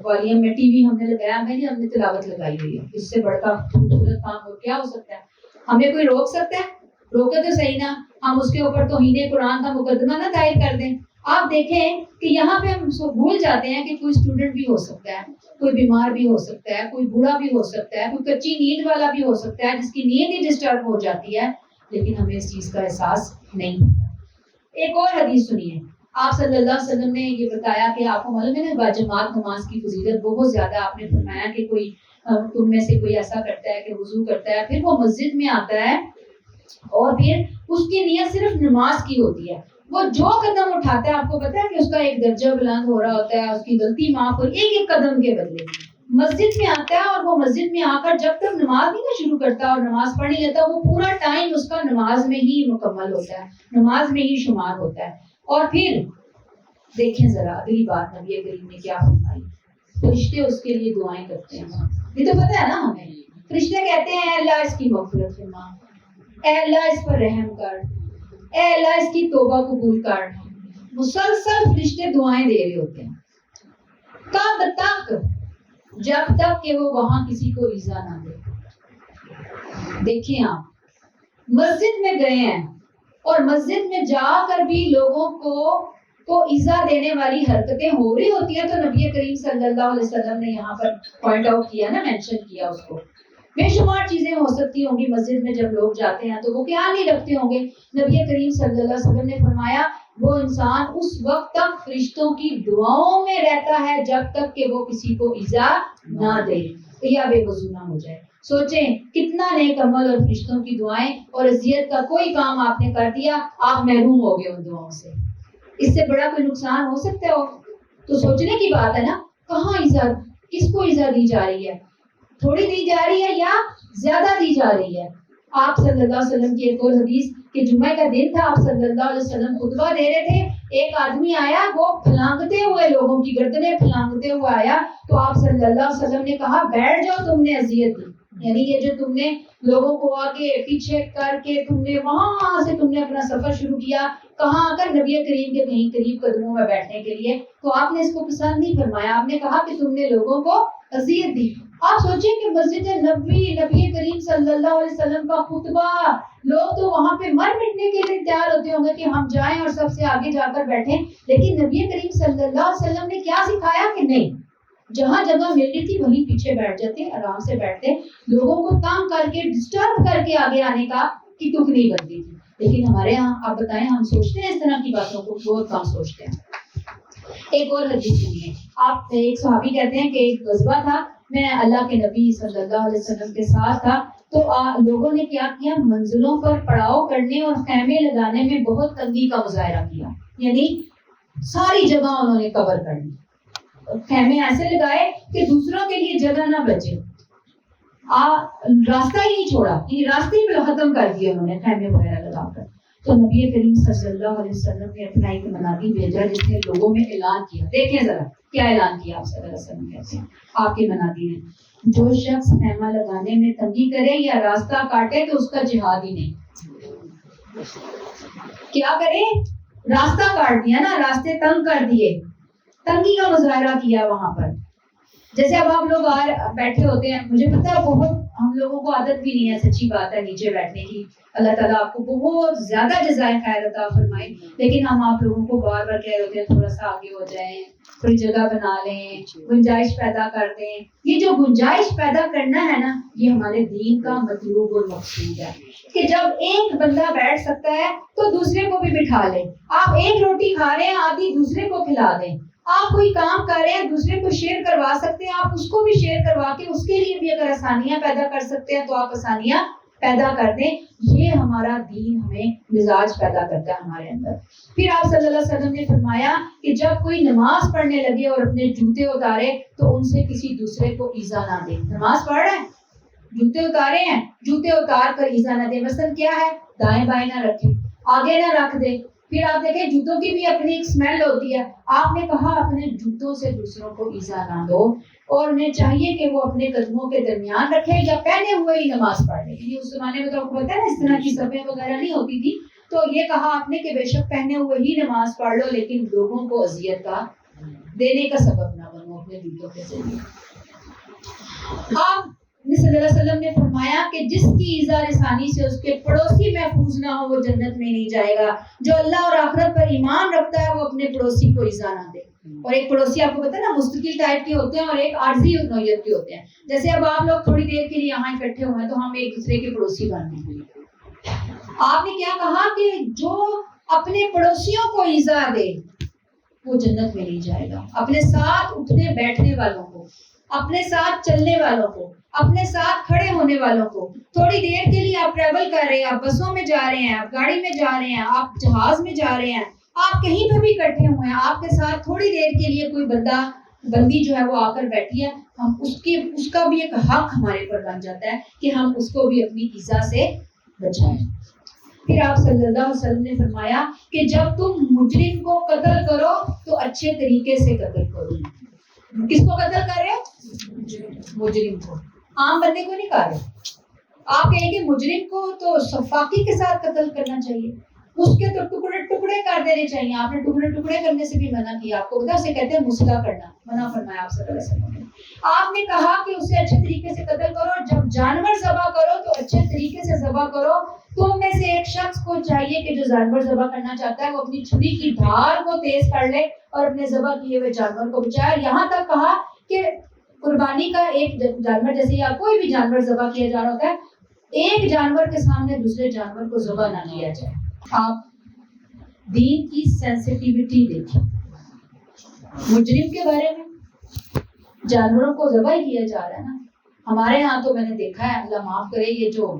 والیوم میں ٹی وی ہم نے لگایا، ہم نے تلاوت لگائی ہوئی ہے، اس سے بڑھ کا خوبصورت کام اور کیا ہو سکتا ہے؟ ہمیں کوئی روک سکتا ہے؟ روکے تو صحیح نا، ہم اس کے اوپر توہین قرآن کا مقدمہ نہ دائر کر دیں۔ آپ دیکھیں کہ یہاں پہ ہم بھول جاتے ہیں کہ کوئی اسٹوڈنٹ بھی ہو سکتا ہے، کوئی بیمار بھی ہو سکتا ہے، کوئی بوڑھا بھی ہو سکتا ہے، کوئی کچی نیند والا بھی ہو سکتا ہے جس کی نیند ہی ڈسٹرب ہو جاتی ہے، لیکن ہمیں اس چیز کا احساس نہیں ہوتا۔ ایک اور حدیث سنیے، آپ صلی اللہ علیہ وسلم نے یہ بتایا کہ آپ کو معلوم ہے نا باجماعت نماز کی فضیلت بہت زیادہ، آپ نے فرمایا کہ کوئی تم میں سے کوئی ایسا کرتا ہے کہ وضو کرتا ہے، پھر وہ مسجد میں آتا ہے اور پھر اس کی نیت صرف نماز کی ہوتی ہے، وہ جو قدم اٹھاتا ہے آپ کو پتا ہے کہ اس کا ایک درجہ بلند ہو رہا ہوتا ہے، اس کی غلطی معاف ہو، ایک ایک قدم کے بدلے مسجد میں آتا ہے، اور وہ مسجد میں آ کر جب تک نماز نہیں شروع کرتا اور نماز پڑھ نہیں لیتا، وہ پورا ٹائم اس کا نماز میں ہی مکمل ہوتا ہے، نماز میں ہی شمار ہوتا ہے۔ اور پھر دیکھیں ذرا اگلی بات نبی کریم نے کیا فرمائی، فرشتے اس کے لیے دعائیں کرتے ہیں، یہ تو پتہ ہے نا ہمیں، فرشتے کہتے ہیں اے اللہ اس کی مغفرت فرما، اے اللہ اس پر رحم کر، اے اللہ اس کی توبہ قبول کر، مسلسل فرشتے دعائیں دے رہے ہوتے ہیں، کب تک؟ جب تک کہ وہ وہاں کسی کو ایذا نہ دے۔ دیکھیں آپ مسجد میں گئے ہیں اور مسجد میں جا کر بھی لوگوں کو ایذا دینے والی حرکتیں ہو رہی ہوتی ہیں، تو نبی کریم صلی اللہ علیہ وسلم نے یہاں پر پوائنٹ آؤٹ کیا نا، مینشن کیا اس کو۔ بے شمار چیزیں ہو سکتی ہوں گی مسجد میں جب لوگ جاتے ہیں تو وہ کیا نہیں رکھتے ہوں گے، نبی کریم صلی اللہ علیہ وسلم نے فرمایا وہ انسان اس وقت تک فرشتوں کی دعاؤں میں رہتا ہے جب تک کہ وہ کسی کو ایذا نہ دے یا بے وضو نہ ہو جائے۔ سوچیں کتنا نیک عمل اور فرشتوں کی دعائیں اور اذیت کا کوئی کام آپ نے کر دیا، آپ محروم ہو گئے ان دعاؤں سے، اس سے بڑا کوئی نقصان ہو سکتا ہے؟ تو سوچنے کی بات ہے نا، کہاں ایذا، کس کو ایذا دی جا رہی ہے؟ تھوڑی دی جا رہی ہے یا زیادہ دی جا رہی ہے؟ آپ صلی اللہ علیہ وسلم کی ایک اور حدیث کہ جمعہ کا دن تھا، آپ صلی اللہ علیہ وسلم خطبہ دے رہے تھے، ایک آدمی آیا، وہ پھلانگتے ہوئے لوگوں کی گردنیں پھلانگتے ہوئے آیا، تو آپ صلی اللہ علیہ وسلم نے کہا بیٹھ جاؤ، تم نے اذیت دی، یعنی یہ جو تم نے لوگوں کو آگے پیچھے کر کے تم نے وہاں سے تم نے اپنا سفر شروع کیا، کہاں آ کر نبی کریم کے کہیں قریب قدموں میں بیٹھنے کے لیے، تو آپ نے اس کو پسند نہیں فرمایا، آپ نے کہا کہ تم نے لوگوں کو اذیت دی۔ آپ سوچیں کہ مسجد نبوی، نبی کریم صلی اللہ علیہ وسلم کا خطبہ، لوگ تو وہاں پہ مر مٹنے کے لیے تیار ہوتے ہوں گے کہ ہم جائیں اور سب سے آگے جا کر بیٹھیں، لیکن نبی کریم صلی اللہ علیہ وسلم نے کیا سکھایا کہ نہیں، جہاں جگہ مل رہی تھی وہیں پیچھے بیٹھ جاتے، آرام سے بیٹھتے، لوگوں کو تنگ کر کے ڈسٹرب کر کے آگے آنے کا کی تک نہیں بنتی تھی۔ لیکن ہمارے یہاں آپ بتائیں، ہم سوچتے ہیں اس طرح کی باتوں کو؟ بہت کم سوچتے ہیں۔ ایک اور حدیث سنیے، آپ ایک صحابی کہتے ہیں کہ ایک غزوہ تھا، میں اللہ کے نبی صلی اللہ علیہ وسلم کے ساتھ تھا، تو لوگوں نے کیا کیا، منزلوں پر پڑاؤ کرنے اور خیمے لگانے میں بہت تنگی کا مظاہرہ کیا، یعنی ساری جگہ انہوں نے کور کر لی، خیمے ایسے لگائے کہ دوسروں کے لیے جگہ نہ بچے، راستہ ہی نہیں چھوڑا، یعنی راستے ہی ختم کر دیے انہوں نے خیمے وغیرہ لگا کر۔ تو نبی کریم صلی اللہ علیہ وسلم نے اپنا ایک منادی بھیجا جس نے لوگوں میں اعلان کیا، دیکھیں ذرا کیا اعلان کیا آپ صلی اللہ علیہ وسلم کہتے ہیں آپ کے منادی نے، جو شخص خیمہ لگانے میں تنگی کرے یا راستہ کاٹے تو اس کا جہاد ہی نہیں۔ کیا کرے؟ راستہ کاٹ دیا نا، راستے تنگ کر دیے، تنگی کا مظاہرہ کیا وہاں پر۔ جیسے اب آپ لوگ بیٹھے ہوتے ہیں، مجھے پتا ہے بہت ہم لوگوں کو عادت بھی نہیں ہے، سچی بات ہے، نیچے بیٹھنے کی، اللہ تعالیٰ آپ کو بہت زیادہ جزائے خیر عطا فرمائے، لیکن ہم آپ لوگوں کو بار بار کہہ رہے ہوتے ہیں تھوڑا سا آگے ہو جائیں، تھوڑی جگہ بنا لیں، گنجائش پیدا کر دیں۔ یہ جو گنجائش پیدا کرنا ہے نا، یہ ہمارے دین کا مطلوب اور مقصود ہے، کہ جب ایک بندہ بیٹھ سکتا ہے تو دوسرے کو بھی بٹھا لیں۔ آپ ایک روٹی کھا رہے ہیں، آدھی دوسرے کو کھلا دیں۔ آپ کوئی کام کر رہے ہیں، دوسرے کو شیئر کروا سکتے ہیں، آپ اس کو بھی شیئر کروا کے اس کے لیے بھی اگر آسانیاں پیدا کر سکتے ہیں تو آپ آسانیاں پیدا کر دیں۔ یہ ہمارا دین ہمیں مزاج پیدا کرتا ہے ہمارے اندر۔ پھر آپ صلی اللہ علیہ وسلم نے فرمایا کہ جب کوئی نماز پڑھنے لگے اور اپنے جوتے اتارے تو ان سے کسی دوسرے کو ایذا نہ دے۔ نماز پڑھ رہے ہیں، جوتے اتارے ہیں، جوتے اتار کر ایذا نہ دے۔ مثلا کیا ہے، دائیں بائیں نہ رکھے، آگے نہ رکھ دے۔ پھر آپ دیکھیں جوتوں کی بھی اپنی ایک اسمیل ہوتی ہے، آپ نے کہا اپنے جوتوں سے دوسروں کو ایذا نہ دو، اور انہیں چاہیے کہ وہ اپنے قدموں کے درمیان رکھے یا پہنے ہوئے ہی نماز پڑھ لے۔ یعنی اس زمانے میں تو آپ کو پتا ہے نا اس طرح کی صفیں وغیرہ نہیں ہوتی تھی، تو یہ کہا آپ نے کہ بے شک پہنے ہوئے ہی نماز پڑھ لو لیکن لوگوں کو اذیت کا دینے کا سبب نہ بنو اپنے جوتوں کے ذریعے۔ آپ صلی اللہ علیہ وسلم نے فرمایا کہ جس کی ایذا رسانی سے اس کے پڑوسی محفوظ نہ ہو وہ جنت میں نہیں جائے گا۔ جو اللہ اور آخرت پر ایمان رکھتا ہے وہ اپنے پڑوسی کو ایذا نہ دے۔ اور ایک پڑوسی آپ کو پتہ ہے نا مستقل ٹائپ کے ہوتے ہیں اور ایک عارضی نوعیت کے ہوتے ہیں۔ جیسے اب آپ لوگ تھوڑی دیر کے لیے یہاں اکٹھے ہوئے ہیں تو ہم ایک دوسرے کے پڑوسی بن گئے۔ آپ نے کیا کہا کہ جو اپنے پڑوسیوں کو ایذا دے وہ جنت میں نہیں جائے گا۔ اپنے ساتھ اٹھنے بیٹھنے والوں کو، اپنے ساتھ چلنے والوں کو، اپنے ساتھ کھڑے ہونے والوں کو، تھوڑی دیر کے لیے آپ ٹریول کر رہے ہیں، آپ بسوں میں جا رہے ہیں، آپ گاڑی میں جا رہے ہیں، آپ جہاز میں جا رہے ہیں، آپ کہیں پہ بھی اکٹھے ہوئے ہیں، آپ کے ساتھ تھوڑی دیر کے لیے کوئی بندی جو ہے وہ آ کر بیٹھی ہے، ہم اس کا بھی ایک حق ہمارے پر بن جاتا ہے کہ ہم اس کو بھی اپنی ایذا سے بچائیں۔ پھر آپ صلی اللہ علیہ وسلم نے فرمایا کہ جب تم مجرم کو قتل کرو تو اچھے طریقے سے قتل کرو۔ کس کو قتل کر رہے؟ مجرم کو، عام بندے کو نہیں کر رہے۔ آپ کہیں گے مجرم کو تو شفاقی کے ساتھ قتل کرنا چاہیے، اس کے تو ٹکڑے ٹکڑے کر دینے چاہیے۔ آپ نے ٹکڑے ٹکڑے کرنے سے بھی منع کیا، آپ کو پتا اسے کہتے ہیں مسلا کرنا، منع فرمایا آپ صلی اللہ علیہ وسلم نے۔ آپ نے کہا کہ اسے اچھے طریقے سے قتل کرو، جب جانور ذبح کرو تو اچھے طریقے سے ذبح کرو۔ تم میں سے ایک شخص کو چاہیے کہ جو جانور ذبح کرنا چاہتا ہے وہ اپنی چھری کی دھار کو تیز کر لے اور اپنے ذبح کیے ہوئے جانور کو بچائے۔ یہاں تک کہا کہ قربانی کا ایک جانور جیسے یا کوئی بھی جانور ذبح کیا جا رہا ہوتا ہے، ایک جانور کے سامنے دوسرے جانور کو ذبح نہ کیا جائے۔ آپ دین کی سینسٹیوٹی دیکھیں، مجرم کے بارے میں جانوروں کو ذبح ہی کیا جا رہا ہے نا۔ ہمارے ہاں تو میں نے دیکھا ہے، اللہ معاف کرے، یہ جو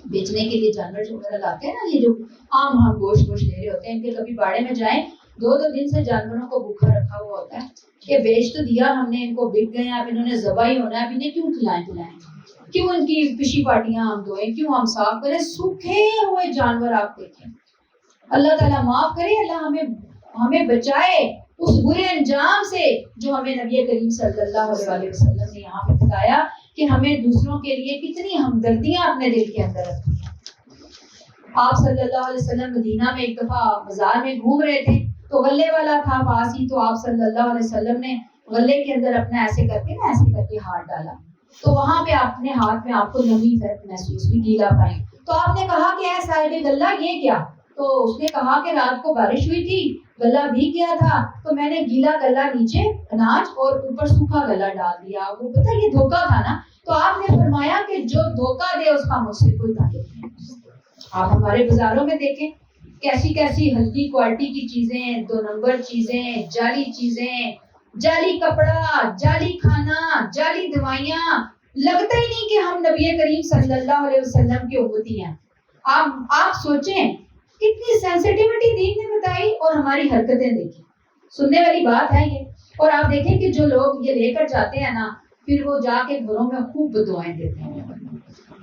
بیچنے کے لیے جانور جو وغیرہ لاتے ہیں نا، یہ جو عام ہم گوشت لے رہے ہوتے ہیں، ان کے کبھی باڑے میں جائیں، 2 دن سے جانوروں کو بھوکا رکھا ہوا ہوتا ہے کہ بیچ تو دیا ہم نے، ان کو بک گئے ہیں، اب انہوں نے ذبح ہی ہونا ہے، اب انہیں کیوں کھلائیں، کیوں ان کی پشی پاٹیاں ہم دھوئیں، کیوں ہم صاف کریں؟ سوکھے ہوئے جانور آپ دیکھیں۔ اللہ تعالیٰ معاف کرے، اللہ ہمیں بچائے اس برے انجام سے جو ہمیں نبی کریم صلی اللہ علیہ وسلم نے یہاں پہ بتایا کہ ہمیں دوسروں کے لیے کتنی ہمدردیاں اپنے دل کے اندر رکھنی ہیں۔ آپ صلی اللہ علیہ وسلم مدینہ میں ایک دفعہ بازار میں گھوم رہے تھے تو غلے والا تھا پاس ہی، تو آپ صلی اللہ علیہ وسلم نے غلے کے اندر اپنا ایسے کر کے ہاتھ ڈالا، تو وہاں پہ اپنے ہاتھ میں آپ کو نمی محسوس بھی، گیلا پائی، تو آپ نے کہا کہ اے صاحب غلہ یہ کیا؟ تو اس نے کہا کہ رات کو بارش ہوئی تھی، گلا بھیگ گیا تھا، تو میں نے گیلا گلا نیچے اناج اور اوپر سوکھا گلا ڈال دیا۔ وہ پتہ یہ دھوکا تھا نا۔ تو آپ نے فرمایا کہ جو دھوکا دے اس کا مجھ سے کوئی تعلق نہیں۔ آپ ہمارے بازاروں میں دیکھیں کیسی کیسی ہلکی کوالٹی کی چیزیں، 2 نمبر چیزیں، جعلی چیزیں، جعلی کپڑا، جعلی کھانا، جعلی دوائیاں، لگتا ہی نہیں کہ ہم نبی کریم صلی اللہ علیہ وسلم کی امتی ہیں۔ آپ سوچیں کتنی سینسٹیوٹی دین نے بتائی اور ہماری حرکتیں دیکھیں، سننے والی بات ہے یہ۔ اور آپ دیکھیں کہ جو لوگ یہ لے کر جاتے ہیں نا، پھر وہ جا کے گھروں میں خوب دعائیں دیتے ہیں۔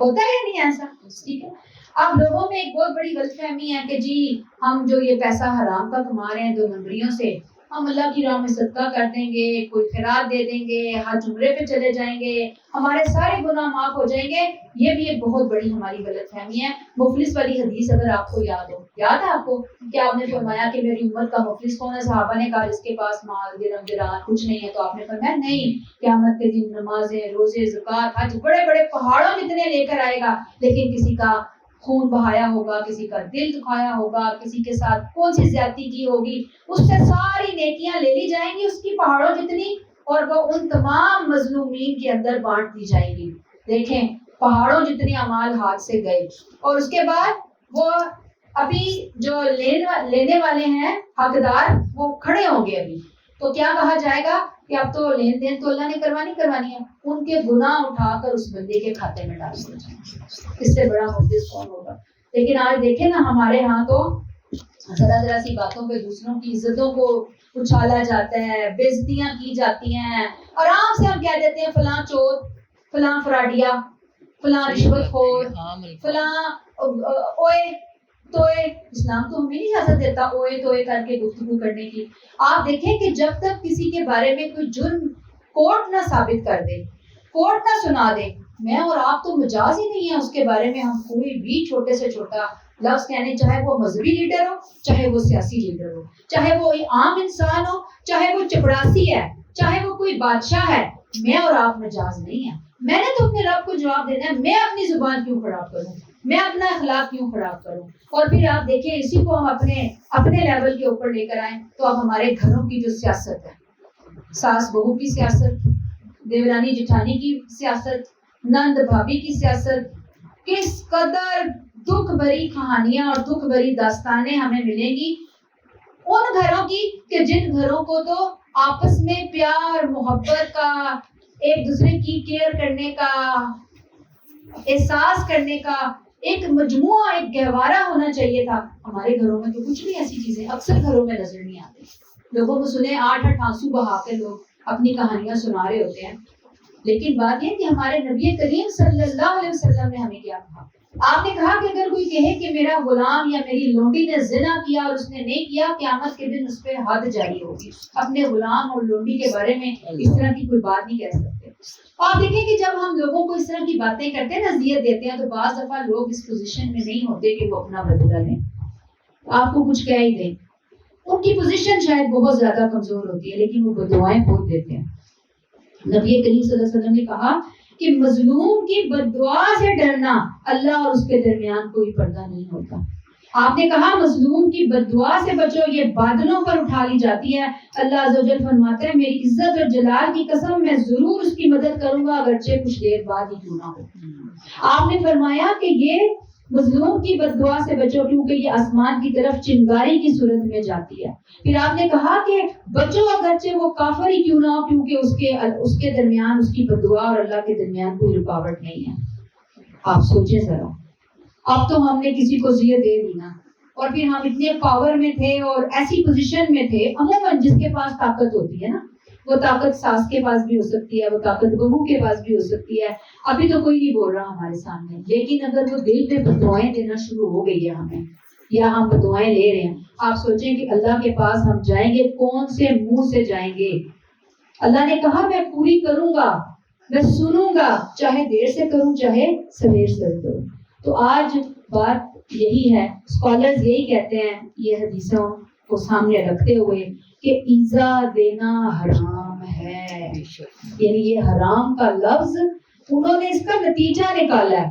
ہوتا ہے نہیں ایسا؟ ٹھیک ہے۔ اب لوگوں میں ایک بہت بڑی غلط فہمی ہے کہ جی ہم جو یہ پیسہ حرام کا کما رہے ہیں 2 نمبریوں سے، ہم اللہ کی راہ میں صدقہ کر دیں گے، کوئی خیرات دے دیں گے، حج عمرے پہ چلے جائیں گے، ہمارے سارے گناہ معاف ہو جائیں گے۔ یہ بھی ایک بہت بڑی ہماری غلط فہمی ہے۔ مفلس والی حدیث اگر آپ کو یاد ہو، یاد ہے آپ کو کہ آپ نے فرمایا کہ میری امت کا مفلس کون ہے؟ صحابہ نے کہا جس کے پاس مال درہم دینار کچھ نہیں ہے، تو آپ نے فرمایا نہیں، قیامت کے دن نمازیں، روزے، زکوٰۃ، حج بڑے بڑے پہاڑوں جتنے لے کر آئے گا، لیکن کسی کا خون بہایا ہوگا، کسی کا دل دکھایا ہوگا، کسی کے ساتھ کون سی زیادتی کی ہوگی، اس سے ساری نیکیاں لے لی جائیں گی اس کی پہاڑوں جتنی، اور وہ ان تمام مظلومین کے اندر بانٹ دی جائیں گی۔ دیکھیں پہاڑوں جتنے اعمال ہاتھ سے گئے، اور اس کے بعد وہ ابھی جو لینے والے ہیں حقدار وہ کھڑے ہوں گے ابھی، تو کیا کہا جائے گا کہ اب تو لین دین تو اللہ نے کروانی ہے، ان کے گناہ اٹھا کر اس بندے کے کھاتے میں ڈال دیا جائے۔ اس سے بڑا مفلس کون ہوگا؟ لیکن آج دیکھیں نا ہمارے ہاں تو ذرا سی باتوں پہ دوسروں کی عزتوں کو اچھالا جاتا ہے، بے عزتیاں کی جاتی ہیں، آرام سے ہم کہہ دیتے ہیں فلاں چور، فلاں فراڈیا، فلاں رشوت خور، فلاں اوئے توئے۔ اسلام تو ہمیں نہیں اجازت دیتا اوئے توئے کر کے گفتگو کرنے کی۔ آپ دیکھیں کہ جب تک کسی کے بارے میں کوئی جرم کورٹ نہ ثابت کر دے، کورٹ نہ سنا دے، میں اور آپ تو مجاز ہی نہیں ہے اس کے بارے میں ہم کوئی بھی چھوٹے سے چھوٹا لفظ کہنے، چاہے وہ مذہبی لیڈر ہو، چاہے وہ سیاسی لیڈر ہو، چاہے وہ عام انسان ہو، چاہے وہ چپڑاسی ہے، چاہے وہ کوئی بادشاہ ہے، میں اور آپ مجاز نہیں ہیں۔ میں نے تو اپنے رب کو جواب دینا ہے، میں اپنی زبان کیوں خراب کروں، میں اپنا اخلاق کیوں خراب کروں؟ اور پھر آپ دیکھیں اسی کو ہم اپنے لیول کے اوپر لے کر آئیں تو اب ہمارے گھروں کی جو سیاست ہے، ساس بہو کی سیاست، دیورانی جٹھانی کی سیاست، نند بھابھی کی سیاست، کس قدر دکھ بھری کہانیاں اور دکھ بھری داستانیں ہمیں ملیں گی ان گھروں کی کہ جن گھروں کو تو آپس میں پیار محبت کا، ایک دوسرے کی کیئر کرنے کا، احساس کرنے کا ایک مجموعہ، ایک گہوارہ ہونا چاہیے تھا۔ ہمارے گھروں میں تو کچھ بھی ایسی چیزیں اکثر گھروں میں نظر نہیں آتی۔ لوگوں کو سنیں 8 آنسو بہا کے لوگ اپنی کہانیاں سنا رہے ہوتے ہیں، لیکن بات یہ کہ ہمارے نبی کریم صلی اللہ علیہ وسلم نے ہمیں کیا کہا؟ آپ نے کہا کہ اگر کوئی کہے کہ میرا غلام یا میری لونڈی نے زنا کیا اور اس نے نہیں کیا، قیامت کے دن اس پہ حد جاری ہوگی۔ اپنے غلام اور لونڈی کے بارے میں اس طرح کی کوئی بات نہیں کہہ سکتے۔ آپ دیکھیں کہ جب ہم لوگوں کو اس طرح کی باتیں کرتے ہیں، نصیحت دیتے ہیں، تو بعض دفعہ لوگ اس پوزیشن میں نہیں ہوتے کہ وہ اپنا بدلہ لیں، آپ کو کچھ کہہ ہی دیں۔ ان کی پوزیشن شاید بہت زیادہ کمزور ہوتی ہے، لیکن وہ بددعائیں بہت دیتے ہیں۔ نبی کریم صلی اللہ علیہ وسلم نے کہا کہ مظلوم کی بددعا سے ڈرنا، اللہ اور اس کے درمیان کوئی پردہ نہیں ہوتا۔ آپ نے کہا مظلوم کی بددعا سے بچو، یہ بادلوں پر اٹھا لی جاتی ہے۔ اللہ عز و جل فرماتا ہے میری عزت اور جلال کی قسم میں ضرور اس کی مدد کروں گا، اگرچہ کچھ دیر بعد ہی کیوں نہ ہو۔ آپ نے فرمایا کہ یہ مظلوم کی بددعا سے بچو کیونکہ یہ آسمان کی طرف چنگاری کی صورت میں جاتی ہے۔ پھر آپ نے کہا کہ بچو اگرچہ وہ کافر ہی کیوں نہ ہو، کیونکہ اس کے درمیان، اس کی بددعا اور اللہ کے درمیان کوئی رکاوٹ نہیں ہے۔ آپ سوچیں ذرا، اب تو ہم نے کسی کو اذیت دے دی نا، اور پھر ہم اتنے پاور میں تھے اور ایسی پوزیشن میں تھے۔ عموماً جس کے پاس طاقت ہوتی ہے نا، وہ طاقت ساس کے پاس بھی ہو سکتی ہے، وہ طاقت بہو کے پاس بھی ہو سکتی ہے۔ ابھی تو کوئی نہیں بول رہا ہمارے سامنے، لیکن اگر وہ دل پہ بددعائیں دینا شروع ہو گئی ہے ہمیں، یا ہم بددعائیں لے رہے ہیں، آپ سوچیں کہ اللہ کے پاس ہم جائیں گے کون سے منہ سے جائیں گے؟ اللہ نے کہا میں پوری کروں گا، میں سنوں گا، چاہے دیر سے کروں چاہے سویر سے کروں۔ تو آج بات یہی ہے، اسکالرز یہی کہتے ہیں یہ حدیثوں کو سامنے رکھتے ہوئے کہ ایذا دینا حرام ہے، یعنی یہ حرام کا لفظ انہوں نے اس کا نتیجہ نکالا ہے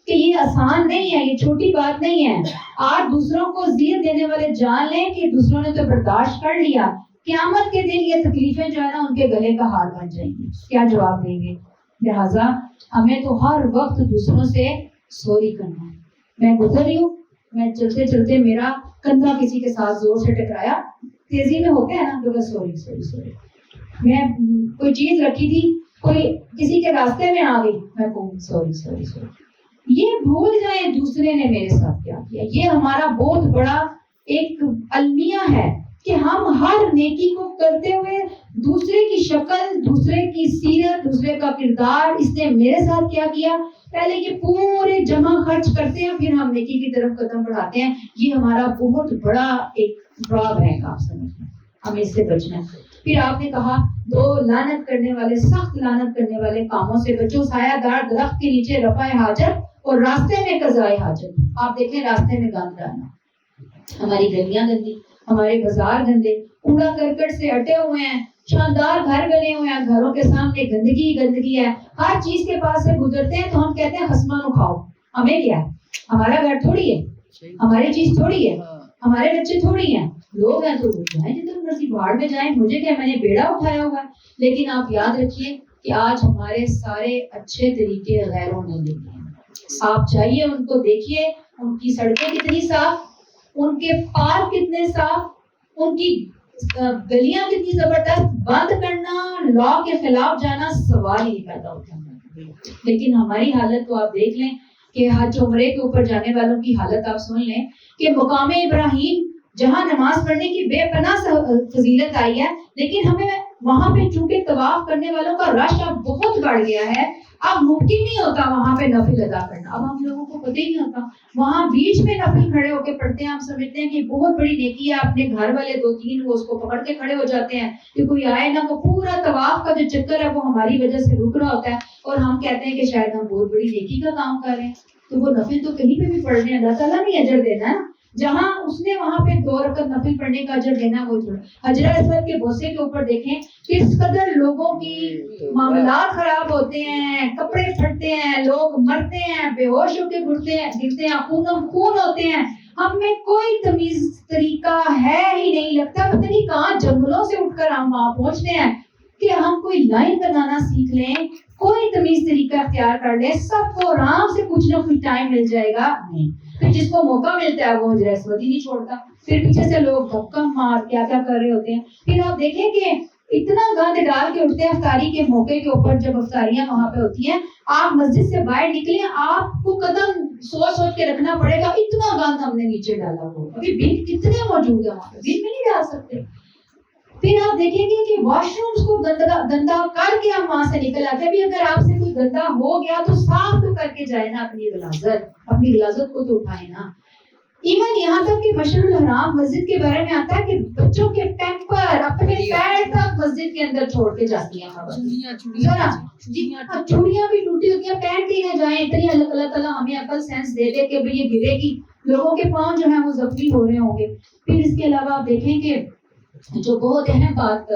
کہ یہ آسان نہیں ہے، یہ چھوٹی بات نہیں ہے۔ آج دوسروں کو اذیت دینے والے جان لیں کہ دوسروں نے تو برداشت کر لیا، قیامت کے دن یہ تکلیفیں جو ہے نا ان کے گلے کا ہار بن جائیں گی، کیا جواب دیں گے؟ لہٰذا ہمیں تو ہر وقت دوسروں سے سوری کرنا ہے۔ میں گزر رہی ہوں، میں چلتے چلتے میرا کندھا کسی کے ساتھ زور سے ٹکرایا، تیزی میں ہوتے ہیں نا تو سوری سوری سوری۔ میں کوئی چیز رکھی تھی، کوئی کسی کے راستے میں آ گئی، میں کہوں سوری سوری سوری۔ یہ بھول جائیں دوسرے نے میرے ساتھ کیا کیا۔ یہ ہمارا بہت بڑا ایک المیہ ہے کہ ہم ہر نیکی کو کرتے ہوئے دوسرے کی شکل، دوسرے کی سیرت، دوسرے کا کردار، اس نے میرے ساتھ کیا کیا، پہلے یہ پورے جمع خرچ کرتے ہیں، پھر ہم نیکی کی طرف قدم بڑھاتے ہیں۔ یہ ہمارا بہت بڑا ایک ڈرا بیک، آپ سمجھیں، ہمیں اس سے بچنا ہے۔ پھر آپ نے کہا 2 لعنت کرنے والے، سخت لعنت کرنے والے کاموں سے بچو، سایہ دار درخت کے نیچے رفع حاجت اور راستے میں قضاء حاجت۔ آپ دیکھیں راستے میں گند ڈالنا، ہماری گلیاں گندی، ہمارے بازار گندے، کوڑا کرکٹ سے اٹے ہوئے ہیں، شاندار گھر بنے ہوئے ہیں، گھروں کے سامنے گندگی گندگی ہے، ہر چیز کے پاس سے گزرتے ہیں تو ہم کہتے ہیں خسمہ نو کھاؤ، ہمیں کیا ہے، ہمارا گھر تھوڑی ہے، ہماری چیز تھوڑی ہے، ہمارے بچے تھوڑی ہیں، لوگ ہیں تو وہ جائیں جدھر مرضی، بھاڑ میں جائیں، مجھے کیا، میں نے بیڑا اٹھایا ہوگا۔ لیکن آپ یاد رکھیے کہ آج ہمارے سارے اچھے طریقے غیروں نے لیے ہیں۔ آپ جائیے ان کو دیکھیے، ان کی سڑکیں کتنی صاف، ان کے پارک کتنے صاف، ان کی گلیاں کتنی زبردست، بند کرنا، لا کے خلاف جانا سوال ہی پیدا ہوتا ہے۔ لیکن ہماری حالت تو آپ دیکھ لیں کہ حج عمرے کے اوپر جانے والوں کی حالت آپ سن لیں کہ مقام ابراہیم جہاں نماز پڑھنے کی بے پناہ فضیلت آئی ہے، لیکن ہمیں وہاں پہ چونکہ طواف کرنے والوں کا رش اب بہت بڑھ گیا ہے، اب ممکن نہیں ہوتا وہاں پہ نفل ادا کرنا، اب ہم لوگوں کو پتہ ہی نہیں ہوتا، وہاں بیچ میں نفل کھڑے ہو کے پڑھتے ہیں، ہم سمجھتے ہیں کہ بہت بڑی نیکی ہے، اپنے گھر والے 2-3 وہ اس کو پکڑ کے کھڑے ہو جاتے ہیں کہ کوئی آئے نہ، وہ پورا طواف کا جو چکر ہے وہ ہماری وجہ سے رک رہا ہوتا ہے، اور ہم کہتے ہیں کہ شاید ہم بہت بڑی نیکی کا کام کر رہے ہیں۔ تو وہ نفل تو کہیں پہ بھی پڑھنے اللہ تعالیٰ نے اجر دینا ہے نا. جہاں اس نے وہاں پہ 2 رکعت نفل پڑھنے کا اجر دینا وہ چھوڑا. حجر اسود کے بوسے کے اوپر دیکھیں کس قدر لوگوں کی معاملات خراب ہوتے ہیں, کپڑے پھٹتے ہیں, لوگ مرتے ہیں, بے ہوش ہو کے گرتے ہیں, خون ہوتے ہیں. ہم میں کوئی تمیز طریقہ ہے ہی نہیں, لگتا پتہ نہیں کہاں جنگلوں سے اٹھ کر ہم وہاں پہنچتے ہیں کہ ہم کوئی لائن بنانا سیکھ لیں, کوئی تمیز طریقہ اختیار کر لیں, سب کو آرام سے کچھ نہ کچھ ٹائم مل جائے گا. نہیں, پھر جس کو موقع ملتا ہے وہ حجر اسود ہی نہیں چھوڑتا. پھر پیچھے سے لوگ دھکا مار کیا کیا کر رہے ہوتے ہیں. پھر آپ دیکھیں کہ اتنا گند ڈال کے اٹھتے ہیں افطاری کے موقع کے اوپر, جب افطاریاں وہاں پہ ہوتی ہیں, آپ مسجد سے باہر نکلیں, آپ کو قدم سوچ کے رکھنا پڑے گا, اتنا گند ہم نے نیچے ڈالا ہوا. ابھی بن کتنے موجود ہیں وہاں پہ, بن میں نہیں ڈال سکتے. پھر آپ دیکھیں گے کہ واش رومز کو گندا کر کے ہم وہاں سے نکل آتے ہیں. اگر آپ سے کوئی گندا ہو گیا تو صاف تو کر کے جائے نا, اپنی غلاظت کو تو اٹھائے نا. ایون یہاں تک کہ مشعر الحرام مسجد کے بارے میں آتا ہے کہ بچوں کے پیمپر اپنے پیر تک مسجد کے اندر چھوڑ کے جاتی ہیں. چوڑیاں بھی ٹوٹی ہوتی ہیں, پہنتے ہی نہ جائیں. اتنی اللہ تعالیٰ ہمیں عقل سینس دے دے کہ یہ گرے گی, لوگوں کے پاؤں جو ہیں وہ زخمی ہو رہے ہوں گے. پھر اس کے علاوہ آپ دیکھیں کہ جو بہت اہم بات,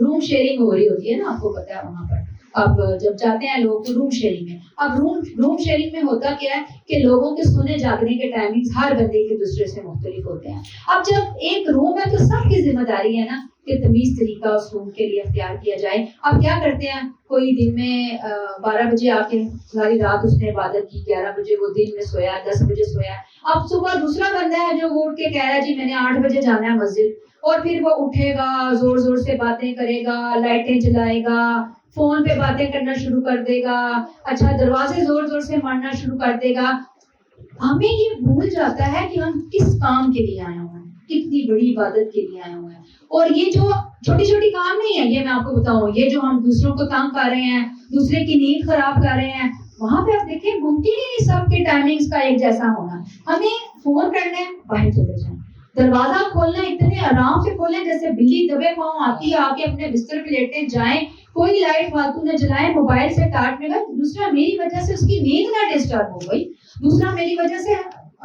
روم شیئرنگ ہو رہی ہوتی ہے نا, آپ کو پتا ہے وہاں پر اب جب جاتے ہیں لوگ تو روم شیئرنگ میں. اب روم شیئرنگ میں ہوتا کیا ہے کہ لوگوں کے سونے جاگنے کے ٹائمنگز ہر بندے کے دوسرے سے مختلف ہوتے ہیں. اب جب ایک روم ہے تو سب کی ذمہ داری ہے نا کہ تمیز طریقہ اس روم کے لیے اختیار کیا جائے. اب کیا کرتے ہیں, کوئی دن میں 12 بجے آ کے ساری رات اس نے عبادت کی, 11 بجے وہ دن میں سویا, 10 بجے سویا. اب صبح دوسرا بندہ ہے جو وہ اٹھ کے کہہ رہا ہے جی میں نے 8 بجے جانا ہے مسجد, اور پھر وہ اٹھے گا, زور زور سے باتیں کرے گا, لائٹیں جلائے گا, فون پہ باتیں کرنا شروع کر دے گا, اچھا دروازے زور زور سے مارنا شروع کر دے گا. ہمیں یہ بھول جاتا ہے کہ ہم کس کام کے لیے آئے ہوئے ہیں, کتنی بڑی عبادت کے لیے آئے ہوئے ہیں. اور یہ جو چھوٹی چھوٹی کام نہیں ہے, یہ میں آپ کو بتاؤں, یہ جو ہم دوسروں کو تنگ کر رہے ہیں, دوسرے کی نیند خراب کر رہے ہیں, وہاں پہ آپ دیکھیں ممکن ہی نہیں سب کے ٹائمنگز کا ایک جیسا ہونا. ہمیں فون کرنا ہے, باہر چلے جائیں. دروازہ کھولنا اتنے آرام سے کھولیں جیسے بلی دبے پاؤں آتی ہے, آ کے اپنے بستر پہ لیٹے جائیں, کوئی لائٹ فالتو نہ جلائیں, موبائل سے ٹارٹ میں گئے. دوسرا میری وجہ سے اس کی نیند نہ ڈسٹرب ہو گئی, دوسرا میری وجہ سے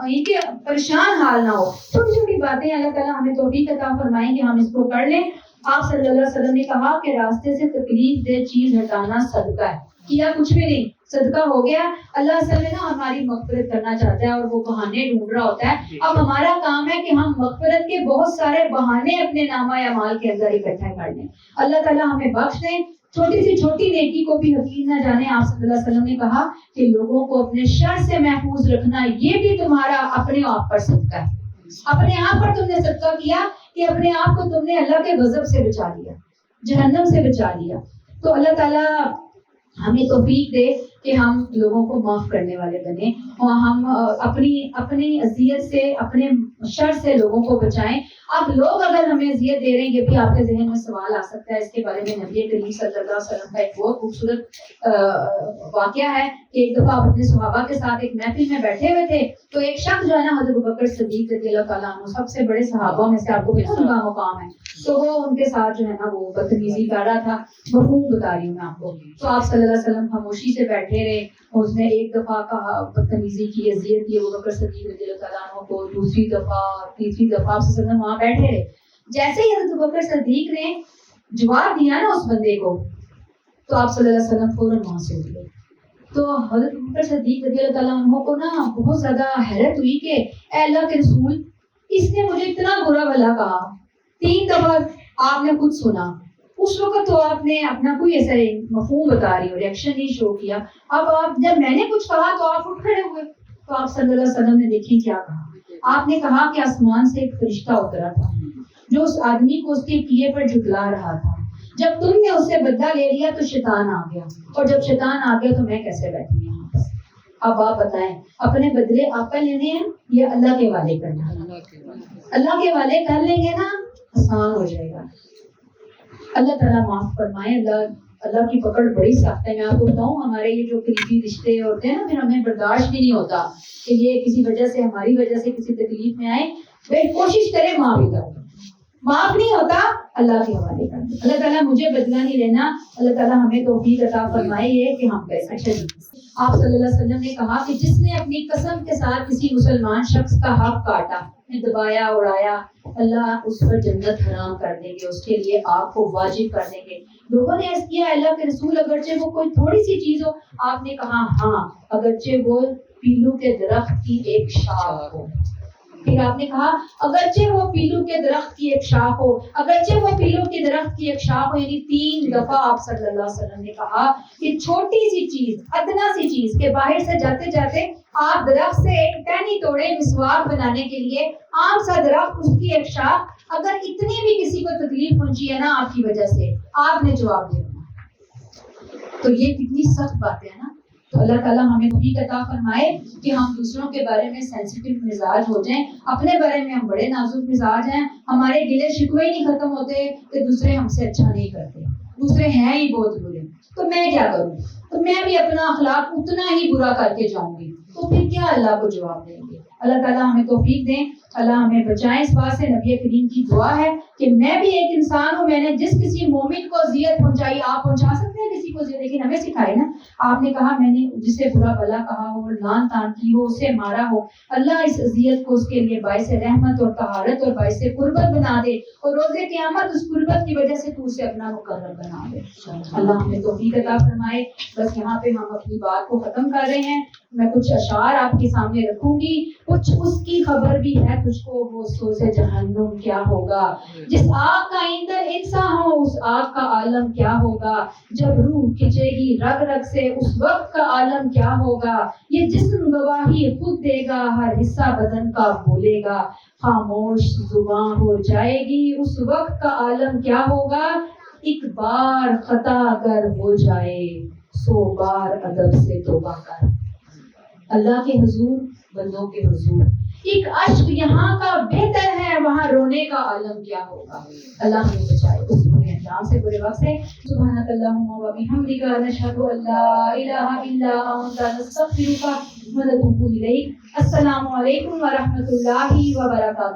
یہ کہ پریشان حال نہ ہو. چھوٹی چھوٹی باتیں اللہ تعالیٰ ہمیں توفیق عطا فرمائیں کہ ہم اس کو کر لیں. آپ صلی اللہ علیہ وسلم نے کہا کہ راستے سے تکلیف دہ چیز ہٹانا صدقہ ہے. کیا کچھ بھی نہیں, صدقہ ہو گیا. اللہ اصل میں نا ہماری مغفرت کرنا چاہتا ہے اور وہ بہانے ڈھونڈ رہا ہوتا ہے. اب ہمارا کام ہے کہ ہم مغفرت کے بہت سارے بہانے اپنے نامہ اعمال کے اندر اکٹھے کر لیں. اللہ تعالیٰ ہمیں بخش دیں. چھوٹی سی چھوٹی نیکی کو بھی حقیر نہ جانے. آپ صلی اللہ علیہ وسلم نے کہا کہ لوگوں کو اپنے شر سے محفوظ رکھنا یہ بھی تمہارا اپنے آپ پر صدقہ ہے. اپنے آپ پر تم نے صدقہ کیا کہ اپنے آپ کو تم نے اللہ کے غضب سے بچا لیا, جہنم سے بچا لیا. تو اللہ تعالیٰ ہمیں توفیق دے کہ ہم لوگوں کو معاف کرنے والے بنیں اور ہم اپنی اذیت سے, اپنے شر سے لوگوں کو بچائیں. اب لوگ اگر ہمیں اذیت دے رہے ہیں, یہ بھی آپ کے ذہن میں سوال آ سکتا ہے. اس کے بارے میں نبی کریم صلی اللہ علیہ وسلم کا ایک بہت خوبصورت واقعہ ہے کہ ایک دفعہ آپ اپنے صحابہ کے ساتھ ایک محفل میں بیٹھے ہوئے تھے, تو ایک شخص جو ہے نا حضرت ابوبکر صدیق رضی اللہ تعالیٰ عنہ, سب سے بڑے صحابہ میں سے, آپ کو ان کا مقام ہے, تو وہ ان کے ساتھ جو ہے نا وہ بدتمیزی کر رہا تھا. مفہوم بتا رہی ہوں میں آپ کو. تو آپ صلی اللہ علیہ وسلم خاموشی سے بیٹھے رہے, اور اس نے ایک دفعہ کہا بدتمیزی کی, اذیت کی ابوبکر صدیق رضی اللہ تعالیٰ عنہ کو, دوسری دفعہ, تیسری دفعہ. آپ صلی اللہ علیہ وسلم وہاں بیٹھے رہے. جیسے ہی حضرت ابوبکر صدیق نے جواب دیا نا اس بندے کو, تو آپ صلی اللہ علیہ وسلم فوراً وہاں سے اٹھ گئے. تو حضرت ابوبکر صدیق رضی اللہ تعالیٰ عنہ کو نا بہت زیادہ حیرت ہوئی کہ اے اللہ کے رسول, اس نے مجھے اتنا برا بھلا کہا, 3 دفعہ آپ نے خود سنا. اس وقت تو آپ نے اپنا کوئی ایسا مفہوم بتا رہی ہو, ریئیکشن نہیں شو کیا. اب آپ جب میں نے کچھ کہا تو آپ اٹھ کھڑے ہوئے. تو آپ صلی اللہ علیہ وسلم نے دیکھی کیا کہا. آپ نے کہا کہ آسمان سے ایک فرشتہ اترا تھا جو اس آدمی کو اس کے کیے پر جھٹلا رہا تھا. جب تم نے اس سے بدلہ لے لیا تو شیطان آ گیا, اور جب شیطان آ گیا تو میں کیسے بیٹھوں یہاں پر. اب آپ بتائیں, اپنے بدلے آپ کا لینے ہیں یا اللہ کے والے کرنا ہے؟ اللہ کے والے کر لیں گے نا, آسان ہو جائے گا. اللہ تعالیٰ معاف فرمائے. اللہ کی پکڑ بڑی سخت ہے. میں آپ کو بتاؤں, ہمارے یہ جو قریبی رشتے ہوتے ہیں نا, پھر ہمیں برداشت بھی نہیں ہوتا کہ یہ کسی وجہ سے, ہماری وجہ سے کسی تکلیف میں آئے. کوشش کریں معاف ہی کرو. معاف نہیں ہوتا اللہ کے حوالے کر دیں. اللہ تعالیٰ مجھے بدلہ نہیں لینا, اللہ تعالیٰ ہمیں توفیق عطا فرمائے یہ کہ ہم کیسے. اچھا جی, آپ صلی اللہ علیہ وسلم نے کہا کہ جس نے اپنی قسم کے ساتھ کسی مسلمان شخص کا حق کاٹا, دبایا, اڑایا, اللہ اس پر جنت حرام کر دیں گے, اس کے لیے آپ کو واجب کر دیں گے. لوگوں نے عرض کیا اللہ کے رسول اگرچہ وہ کوئی تھوڑی سی چیز ہو, آپ نے کہا ہاں اگرچہ وہ پیلو کے درخت کی ایک شاخ ہو. پھر آپ نے کہا اگرچہ وہ پیلو کے درخت کی ایک شاخ ہو, اگرچہ وہ پیلو کے درخت کی ایک شاخ ہو. یعنی 3 دفعہ آپ صلی اللہ علیہ وسلم نے کہا کہ چھوٹی سی چیز, ادنا سی چیز, کہ باہر سے جاتے جاتے آپ درخت سے ایک ٹہنی توڑے مسواک بنانے کے لیے, عام سا درخت, اس کی ایک شاخ, اگر اتنی بھی کسی کو تکلیف پہنچی ہے نا آپ کی وجہ سے, آپ نے جواب دے دینا. تو یہ کتنی سخت باتیں ہیں نا. تو اللہ تعالیٰ ہمیں توفیق عطا فرمائے کہ ہم دوسروں کے بارے میں سینسیٹیو مزاج ہو جائیں. اپنے بارے میں ہم بڑے نازک مزاج ہیں, ہمارے گلے شکوے نہیں ختم ہوتے کہ دوسرے ہم سے اچھا نہیں کرتے, دوسرے ہیں ہی بہت برے, تو میں کیا کروں, تو میں بھی اپنا اخلاق اتنا ہی برا کر کے جاؤں گی, تو پھر کیا اللہ کو جواب دیں گے. اللہ تعالیٰ ہمیں توفیق دیں, اللہ ہمیں بچائیں اس بات سے. نبی کریم کی دعا ہے کہ میں بھی ایک انسان ہوں, میں نے جس کسی مومن کو اذیت پہنچائی, آپ پہنچا سکتے ہیں کسی کو اذیت, لیکن ہمیں سکھائے نا. آپ نے کہا میں نے جسے برا بلا کہا ہو, لان تان کی ہو, اسے مارا ہو, اللہ اس اذیت کو اس کے لیے باعث رحمت اور طہارت اور باعث قربت بنا دے, اور روز قیامت اس قربت کی وجہ سے تو اسے اپنا مقرب بنا دے. اللہ ہمیں توفیق عطا فرمائے. بس یہاں پہ ہم اپنی بات کو ختم کر رہے ہیں. میں کچھ اشعار آپ کے سامنے رکھوں گی, کچھ اس کی خبر بھی ہے تجھ کو, وہ سوز جہنم کیا ہوگا, جس آگ کا ایندھن انسان ہو اس آگ کا عالم کیا ہوگا, جب روح کھچے گی رگ رگ سے اس وقت کا عالم کیا ہوگا, یہ جسم گواہی خود دے گا, ہر حصہ بدن کا بولے گا, خاموش زباں ہو جائے گی اس وقت کا عالم کیا ہوگا, ایک بار خطا اگر ہو جائے 100 بار ادب سے توبہ کر. اللہ کے حضور, بندوں کے حضور, ایک اشک یہاں کا بہتر ہے, وہاں رونے کا عالم کیا ہوگا. اللہ ہمیں بچائے اس برے انجام سے, برے وقت سے. سبحانک اللہم و بحمدک, نشہد ان لا الہ الا انت, نستغفرک و نتوب الیک. السلام علیکم و رحمۃ اللہ وبرکاتہ.